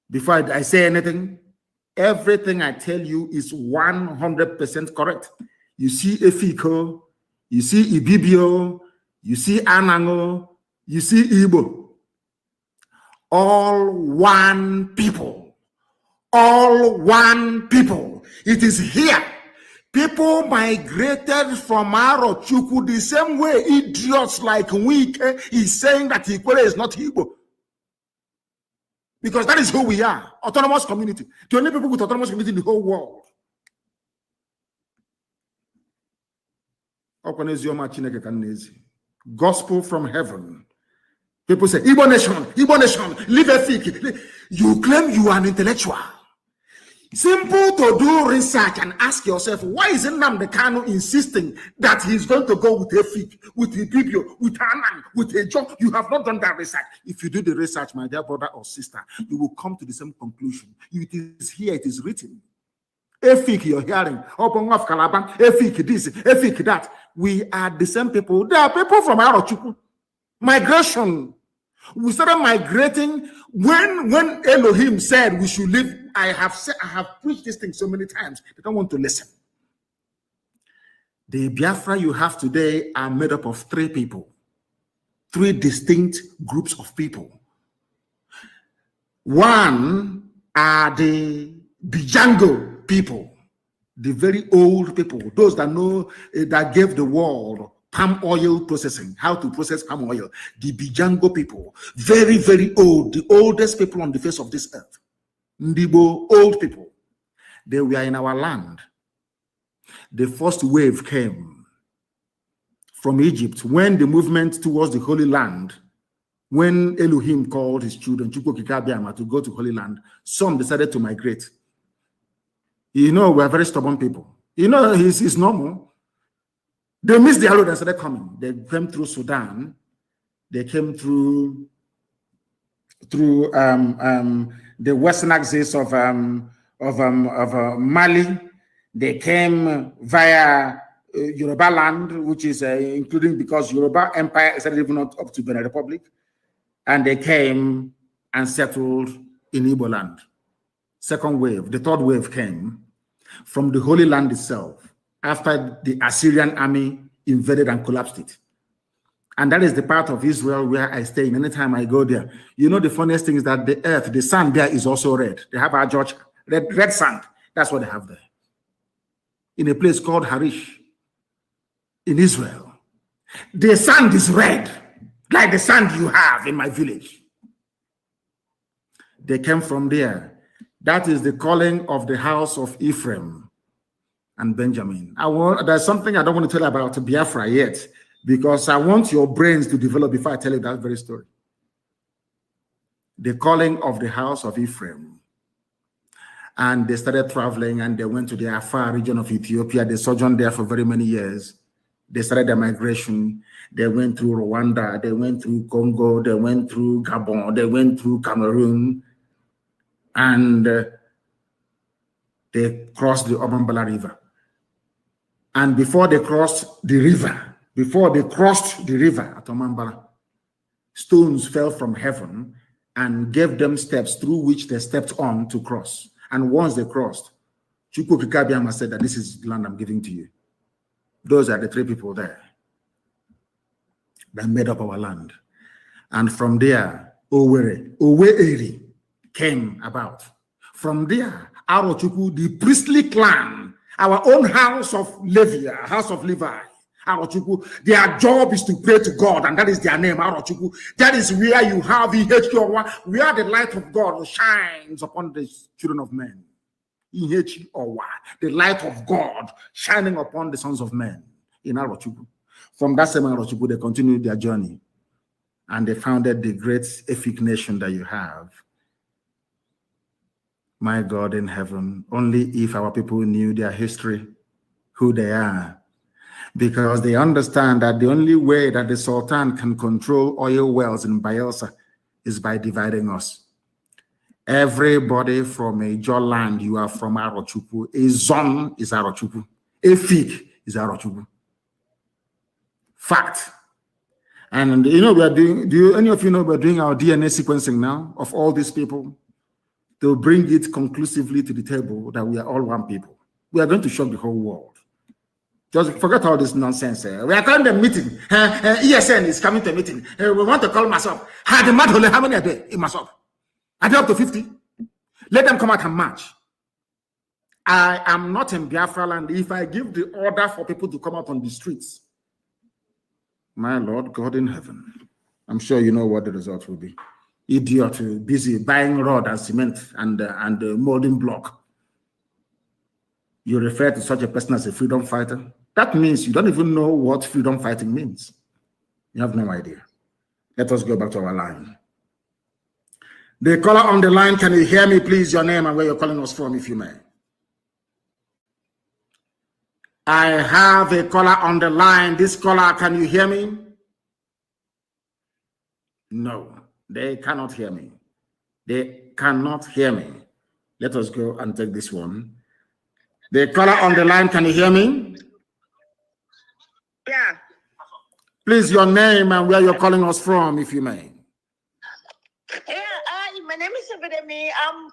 before I say anything. Everything I tell you is 100% correct. You see Efiko, you see Ibibio, you see Anango, you see Igbo. All one people. All one people. It is here. People migrated from Arochukwu the same way idiots like Wike is saying that Ikwere is not Igbo. Because that is who we are. Autonomous community. The only people with autonomous community in the whole world. Gospel from heaven. People say, Igbo nation, live a fake. You claim you are an intellectual. Simple to do research and ask yourself, why is Nnamdi Kanu insisting that he's going to go with a fig, with a bibio, with Anan, with a job? You have not done that research. If you do the research, my dear brother or sister, you will come to the same conclusion. It is here, it is written. A fig you're hearing, open of Calaban, a fig this, a fig that. We are the same people. There are people from Arochukwu. Migration. We started migrating when Elohim said we should live. I have preached this thing so many times. They don't want to listen. The Biafra you have today are made up of three people, three distinct groups of people. One are the Bijango people, the very old people, those that know that gave the world palm oil processing, how to process palm oil. The Bijango people, very, very old, the oldest people on the face of this earth. Ndibo, old people. They were in our land. The first wave came from Egypt when the movement towards the Holy Land, when Elohim called his children to go to Holy Land, some decided to migrate. You know, we are very stubborn people. You know, it's normal. They missed the road and started coming. They came through Sudan. They came through the western axis of Mali. They came via Yoruba land, which is including because Yoruba Empire is even not up to Benin Republic, and they came and settled in Igbo land. Second wave, the third wave came from the Holy Land itself after the Assyrian army invaded and collapsed it. And that is the part of Israel where I stay in. Anytime I go there, you know, the funniest thing is that the earth, the sand there is also red. They have our Georgia, red sand. That's what they have there. In a place called Harish, in Israel, the sand is red, like the sand you have in my village. They came from there. That is the calling of the house of Ephraim and Benjamin. There's something I don't want to tell about Biafra yet, because I want your brains to develop before I tell you that very story. The calling of the house of Ephraim. And they started traveling and they went to the Afar region of Ethiopia. They sojourned there for very many years. They started their migration. They went through Rwanda. They went through Congo. They went through Gabon. They went through Cameroon. And they crossed the Obambala River. And before they crossed the river at Obambala, stones fell from heaven and gave them steps through which they stepped on to cross. And once they crossed, Chukwu Kikabiama said that this is the land I'm giving to you. Those are the three people there that made up our land. And from there, Oweri came about. From there, Arochukwu, the priestly clan, our own house of Levi, Arochukwu, their job is to pray to God, and that is their name, Arochukwu. That is where you have Ihechi, where the light of God shines upon the children of men. Ihechi Owa, the light of God shining upon the sons of men in Arochukwu. From that same Arochukwu, they continued their journey, and they founded the great Efik nation that you have. My God in heaven, only if our people knew their history, who they are, because they understand that the only way that the Sultan can control oil wells in Bayelsa is by dividing us. Everybody from a Jaw land, you are from Arochukwu. A Zon is Arochukwu. A Fik is Arochukwu. Fact. And you know, we are doing, any of you know we're doing our DNA sequencing now of all these people to bring it conclusively to the table that we are all one people. We are going to shock the whole world. Just forget all this nonsense. We are calling the meeting. ESN is coming to a meeting. We want to call Masop. How many are there in Masop? Are they up to 50? Let them come out and march. I am not in Biafra land. If I give the order for people to come out on the streets, my Lord God in heaven, I'm sure you know what the result will be. Idiot, busy buying rod and cement and molding block. You refer to such a person as a freedom fighter? That means you don't even know what freedom fighting means. You have no idea. Let us go back to our line. The caller on the line, can you hear me, please? Your name and where you're calling us from, if you may. I have a caller on the line. This caller, can you hear me? No, they cannot hear me. They cannot hear me. Let us go and take this one. The caller on the line, can you hear me? Yeah. Please, your name and where you're calling us from, if you may. Yeah, my name is Ebedemi. I'm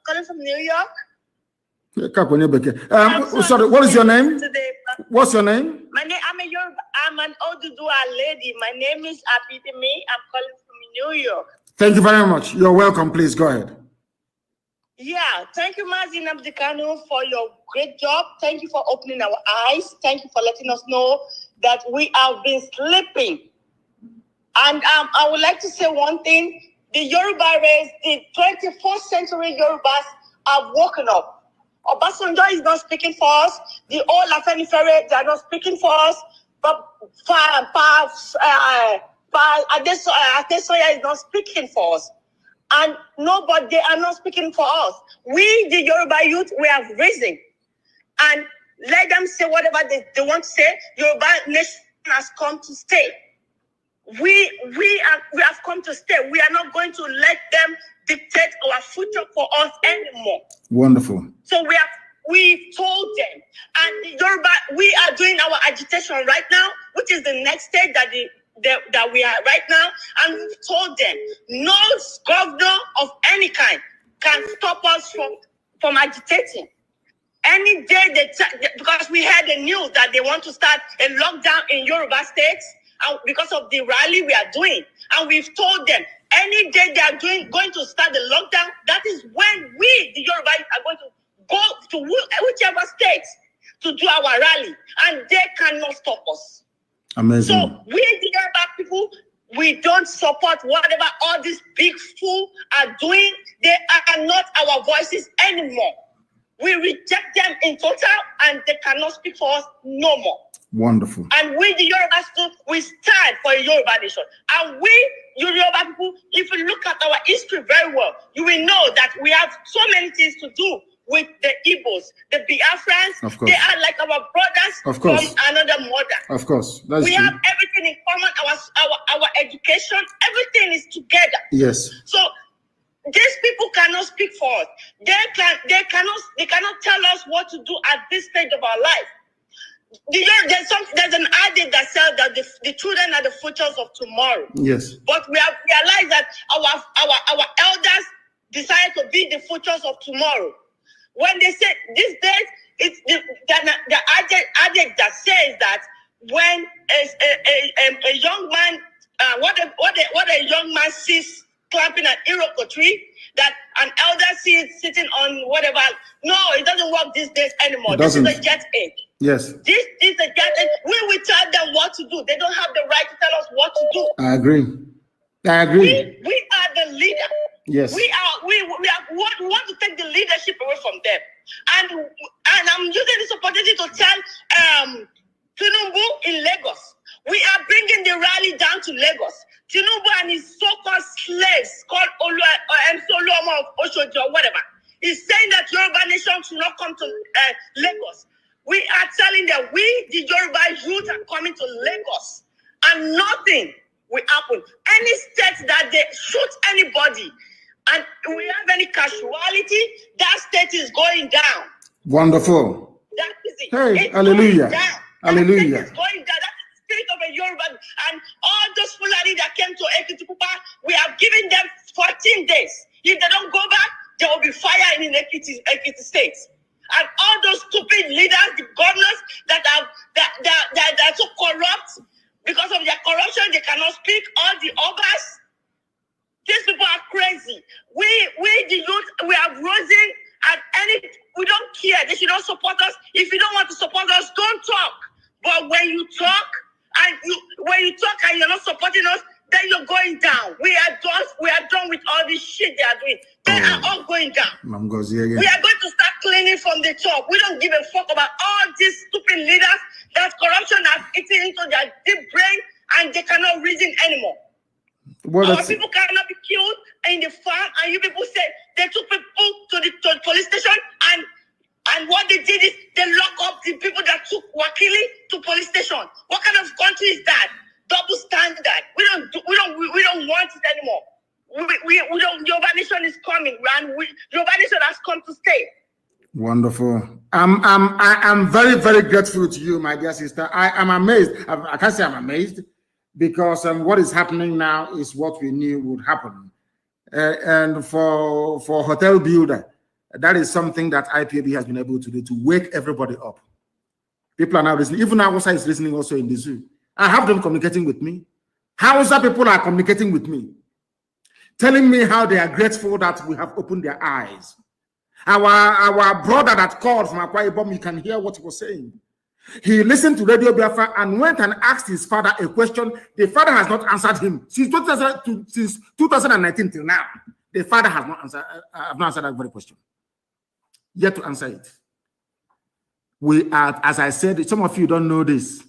calling from New York. Sorry, what is your name? What's your name? My name, I'm an Oduduwa lady. My name is Abidemi. I'm calling from New York. Thank you very much. You're welcome. Please go ahead. Yeah, thank you, Mazi Nnamdi, Kanu, for your great job. Thank you for opening our eyes. Thank you for letting us know that we have been sleeping. And I would like to say one thing. The Yoruba race, the 21st century Yorubas have woken up. Obasanjo is not speaking for us. The old Afenifere, they are not speaking for us. But Adesoya is not speaking for us. And nobody, they are not speaking for us. We, the Yoruba youth, we have risen. And let them say whatever they want to say. Yoruba nation has come to stay. We have come to stay. We are not going to let them dictate our future for us anymore. Wonderful. So we've told them, and the Yoruba, we are doing our agitation right now, which is the next stage that we are right now, and we've told them no governor of any kind can stop us from agitating. Any day because we heard the news that they want to start a lockdown in Yoruba states. Because of the rally we are doing, and we've told them any day they are going to start the lockdown, that is when we, the Yoruba, are going to go to whichever state to do our rally, and they cannot stop us. Amazing. So we, the Yoruba people, we don't support whatever all these big fools are doing. They are not our voices anymore. We reject them in total, and they cannot speak for us no more. Wonderful. And we, the Yoruba, we stand for a Yoruba nation. And we, Yoruba people, if you look at our history very well, you will know that we have so many things to do with the Igbos, the Biafrans. Of course. They are like our brothers from another mother. Of course. We have everything in common, our education, everything is together. Yes. So these people cannot speak for us. They cannot tell us what to do at this stage of our life. There's an adage that says that the children are the futures of tomorrow. Yes. But we have realized that our elders decided to be the futures of tomorrow. When they say these days, it's the adage that says that when a young man, what a young man sees clamping an iroko tree, that an elder sees sitting on whatever. No, it doesn't work these days anymore. This is a jet age. Yes. This is a jet age. We will tell them what to do. They don't have the right to tell us what to do. I agree. We are the leader. Yes. We want to take the leadership away from them. And I'm using this opportunity to tell Tinubu in Lagos. We are bringing the rally down to Lagos. Tinubu and his so-called slaves called Oluoma of Oshoji or whatever. He's saying that Yoruba nation should not come to Lagos. We are telling them we, the Yoruba youth, are coming to Lagos. And nothing will happen. Any state that they shoot anybody and we have any casualty, that state is going down. Wonderful. That is it. Hey, it's hallelujah. Hallelujah. That is going down. That's the spirit of a Yoruba. And all those Fulani that came to Ekiti-Pupa, we have given them 14 days. If they don't go back, there will be fire in Ekiti State. And all those stupid leaders, the governors that are so corrupt, because of their corruption, they cannot speak. All the obas, these people are crazy. We the youth, we have risen, and we don't care. They should not support us. If you don't want to support us, don't talk. But when you talk and you're not supporting us, then you're going down. We are done with all this shit they are doing. They are all going down. We are going to start cleaning from the top. We don't give a fuck about all these stupid leaders that corruption has eaten into their deep brain and they cannot reason anymore. Well, our people cannot be killed in the farm, and you people say they took people to the police station, and what they did is they lock up the people that took Wakili to police station. What kind of country is that? Double standard. We don't want it anymore. We don't. Yoruba Nation is coming, and Yoruba Nation has come to stay. Wonderful. I'm very, very grateful to you, my dear sister. I am amazed. I can't say I'm amazed, because what is happening now is what we knew would happen. And for hotel builder, that is something that IPAB has been able to do, to wake everybody up. People are now listening. Even Hausa is listening also in the zoo. I have them communicating with me. Hausa people are communicating with me, telling me how they are grateful that we have opened their eyes. Our brother that called from Akwa Ibom, you can hear what he was saying. He listened to Radio Biafra and went and asked his father a question. The father has not answered him since 2019 till now. The father has not answered. I've not answered that very question. Yet to answer it. We are, as I said, some of you don't know this.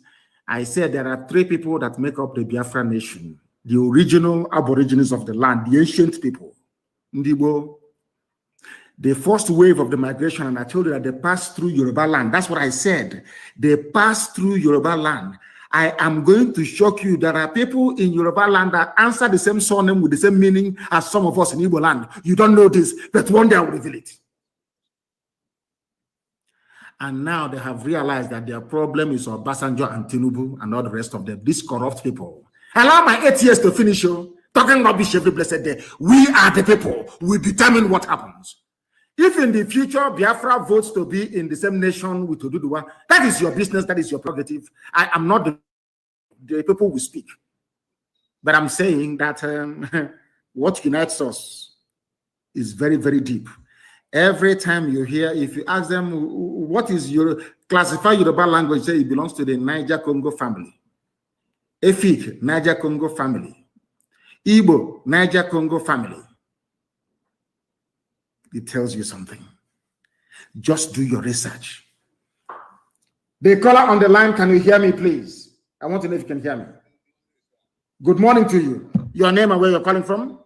I said there are 3 people that make up the Biafra nation: the original aborigines of the land, the ancient people, Ndibo. The first wave of the migration, and I told you that they passed through Yoruba land. That's what I said. They passed through Yoruba land. I am going to shock you. There are people in Yoruba land that answer the same surname with the same meaning as some of us in Igbo land. You don't know this, but one day I will reveal it. And now they have realized that their problem is Obasanjo and Tinubu and all the rest of them, these corrupt people. Allow my 8 years to finish, talking rubbish every blessed day. We are the people. We determine what happens. If in the future Biafra votes to be in the same nation with Oduduwa, that is your business, that is your prerogative. I am not the people who speak. But I'm saying that what unites us is very, very deep. Every time you hear, if you ask them, what is your, classify Yoruba language, say it belongs to the Niger-Congo family. Efik, Niger-Congo family. Igbo, Niger-Congo family. It tells you something. Just do your research. The caller on the line, can you hear me, please? I want to know if you can hear me. Good morning to you. Your name and where you're calling from?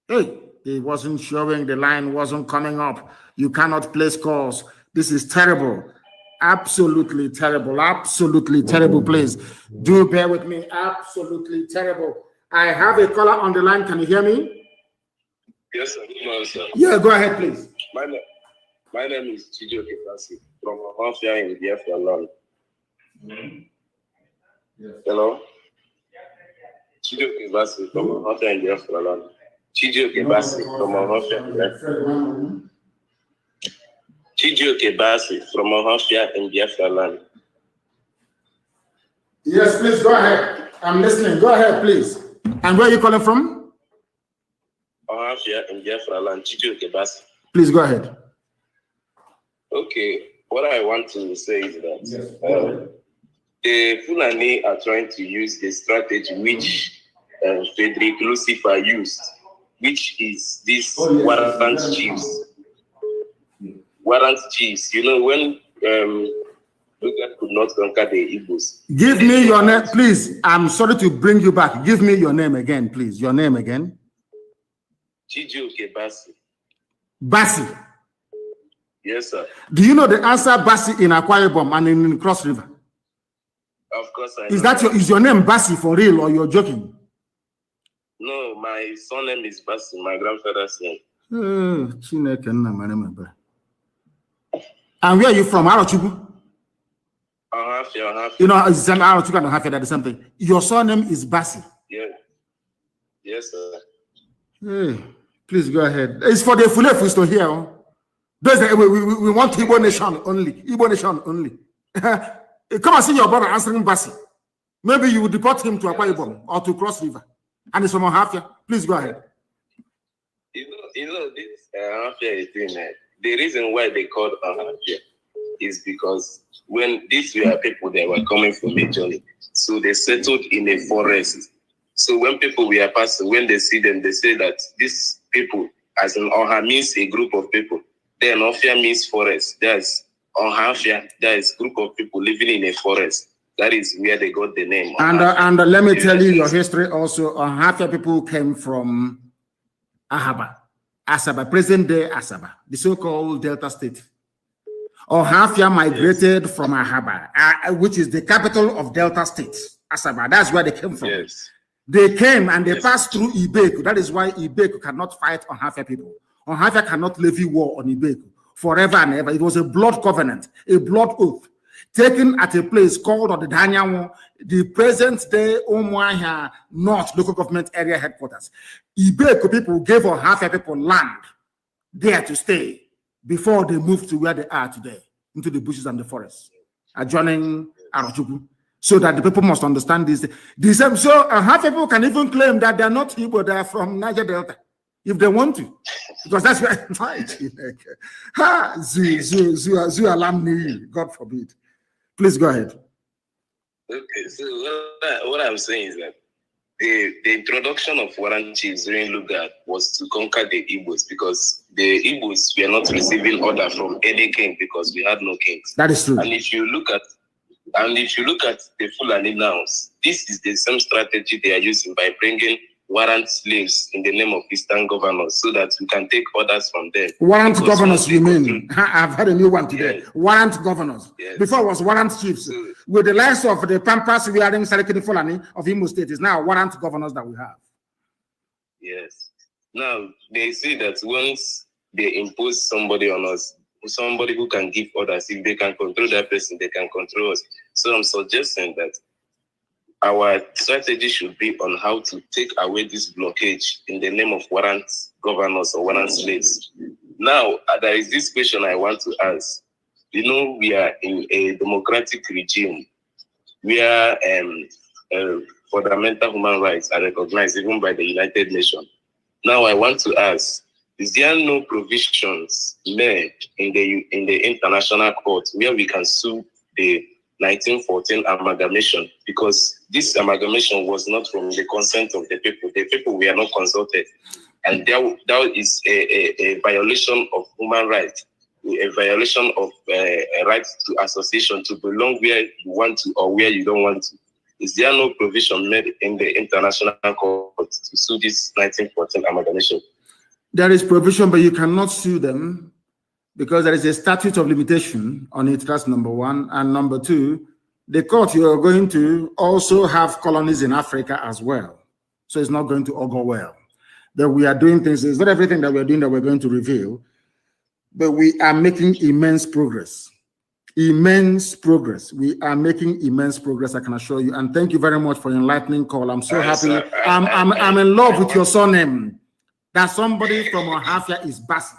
Hey, it wasn't showing, the line wasn't coming up. You cannot place calls. This is terrible. Absolutely terrible, please. Do bear with me. Absolutely terrible. I have a caller on the line. Can you hear me? Yes, sir. Good morning, sir. Yeah, go ahead, please. My name is Chijo Kefasi from Mafia in Biafra land. Yes. Hello? Chijo Kefasi from Mafia in Biafra land. Chijo Kefasi from Mafia in Biafra land. Chijo Kefasi from Mafia in Biafra land. Yes, please go ahead. I'm listening. Go ahead, please. And where are you calling from? Mafia in Biafra land. Chijo Kefasi. Please go ahead. Okay, what I want to say is that the Fulani are trying to use the strategy which Frederick Lucifer used, which is this warrant chiefs. Warrant chiefs, you know, when Lucas could not conquer the Igbos. Give me your name, please. I'm sorry to bring you back. Give me your name again, please. Your name again. Chijioke Basi. Basi. Yes, sir. Do you know the answer Basi in Akwa Ibom and in Cross River? Of course I Is know. that is your name Basi for real, or you're joking? No, my surname is Basi, my grandfather's name. And where are you from? Arochukwu? Ahafia. You know, it's the same Arochukwu and Ahafia, that's the same thing. Your surname is Basi. Yeah. Yes, sir. Hey, please go ahead. It's for the Fulefus to hear. We want Igbo nation only. Igbo nation only. Come and see your brother answering Basi. Maybe you would deport him to Akwa Ibom or to Cross River. And it's from Ahafia. Please go ahead. You know this Ahafia is doing that. The reason why they called Ahafia is because when these were people that were coming from a journey, so they settled in a forest. So when people were passing, when they see them, they say that these people, as in Oha, means a group of people. Then Ofia means forest. That's Onhafia. That is group of people living in a forest. That is where they got the name. And let me tell you your history also. Onhafia people came from Ahaba, Asaba, present day Asaba, the so-called Delta State. Onhafia migrated from Ahaba, which is the capital of Delta State, Asaba. That's where they came from. Yes. They came and they passed through Ibeku. That is why Ibeku cannot fight Onhafia people. Onhafia cannot levy war on Ibeku forever and ever. It was a blood covenant, a blood oath, taken at a place called Odedanyawo, the present-day Umuahia North local government area headquarters. Ibeku people gave Onhafia people land there to stay before they moved to where they are today, into the bushes and the forests, adjoining Arochukwu. So that the people must understand this. So half people can even claim that they're not Igbo, they're from Niger Delta, if they want to, because that's where Zoo alumni, God forbid. Please go ahead. Okay, so what I'm saying is that the introduction of warrant chiefs during Lugard was to conquer the Igbos, because the Igbos were not receiving order from any king because we had no kings. That is true. And if you look at the Fulani now, this is the same strategy they are using by bringing warrant slaves in the name of Eastern governors so that we can take orders from them. Warrant governors, you mean? I've had a new one today. Yes. Warrant governors. Yes. Before it was warrant chiefs. So, with the likes of the Pampas wearing Sarikini Fulani of Imo State, is now warrant governors that we have. Yes. Now, they say that once they impose somebody on us, somebody who can give orders, if they can control that person, they can control us. So I'm suggesting that our strategy should be on how to take away this blockage in the name of warrant governors or warrant slaves. Now, there is this question I want to ask. You know, we are in a democratic regime where fundamental human rights are recognized even by the United Nations. Now, I want to ask, is there no provisions made in the international court where we can sue the 1914 amalgamation? Because this amalgamation was not from the consent of the people. The people were not consulted. And that is a violation of human rights, a violation of a right to association, to belong where you want to or where you don't want to. Is there no provision made in the international court to sue this 1914 amalgamation? There is provision, but you cannot sue them because there is a statute of limitation on it. That's number one. And number two, the court, you are going to also have colonies in Africa as well. So it's not going to all go well. That we are doing things, it's not everything that we're doing that we're going to reveal, but we are making immense progress. Immense progress. We are making immense progress, I can assure you. And thank you very much for your enlightening call. I'm so happy. I'm in love with your surname. That somebody from Ohafia is Basi.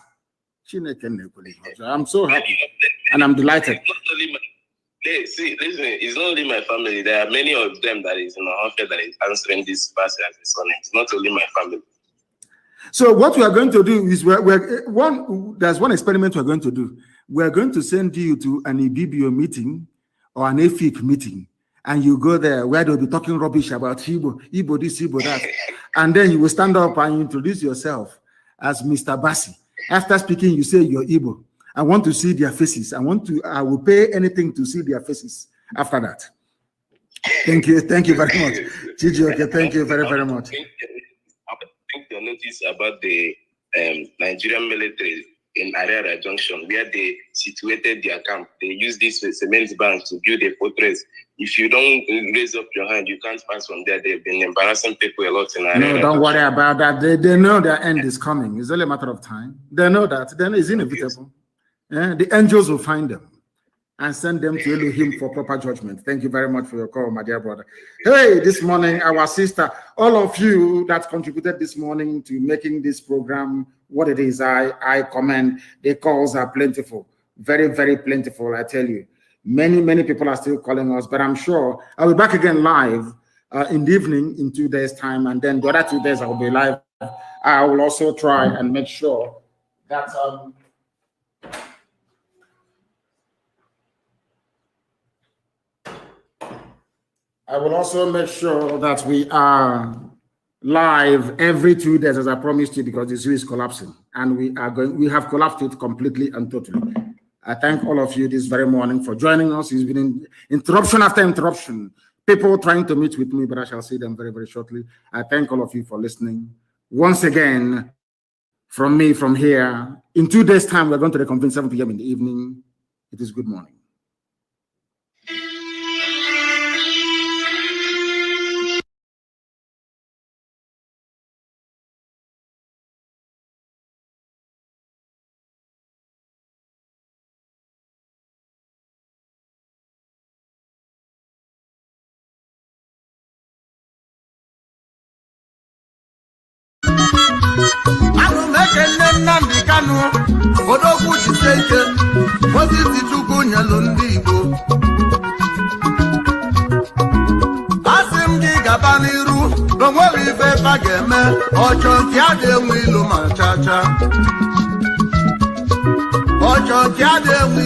I'm so happy and I'm delighted. See, listen, it's not only my family. There are many of them that is in Ohafia that is answering this Basi as a surname. It's not only my family. So what we are going to do is there's one experiment we're going to do. We're going to send you to an IBBO meeting or an AFIC meeting, and you go there where they'll be talking rubbish about Igbo this, Igbo that. And then you will stand up and introduce yourself as Mr. Basi. After speaking, you say you're Igbo. I want to see their faces. I will pay anything to see their faces after that. Thank you very much. Gigi, okay, thank you very, very much. I think the notice about the Nigerian military in Ariara Junction, where they situated their camp. They use this cement bank to build a fortress. If you don't raise up your hand, you can't pass from there. They've been embarrassing people a lot in Ariara. No, don't worry about that. They know their end is coming. It's only a matter of time. They know that. Then it's inevitable. Yeah, the angels will find them and send them to Elohim for proper judgment. Thank you very much for your call, my dear brother. Hey, this morning, our sister, all of you that contributed this morning to making this program what it is, I commend. The calls are plentiful, very, very plentiful, I tell you. Many, many people are still calling us, but I'm sure I'll be back again live in the evening in 2 days' time, and then the other 2 days I'll be live. I will also try and make sure that I will also make sure that we are live every 2 days, as I promised you, because the zoo is collapsing, and we have collapsed it completely and totally. I thank all of you this very morning for joining us. It's been interruption after interruption. People trying to meet with me, but I shall see them very, very shortly. I thank all of you for listening. Once again, from me, from here, in 2 days' time, we're going to reconvene 7 p.m. in the evening. It is good morning. Nnamdi Kanu odogwu jisike Mazi Chukwu nyelu ndị Igbo asị m gị gaba n'iru n'onweghị ife ta ga-eme ọchọ nke a ga-enwe ilu ma chacha ọchọ nke a ga-enwe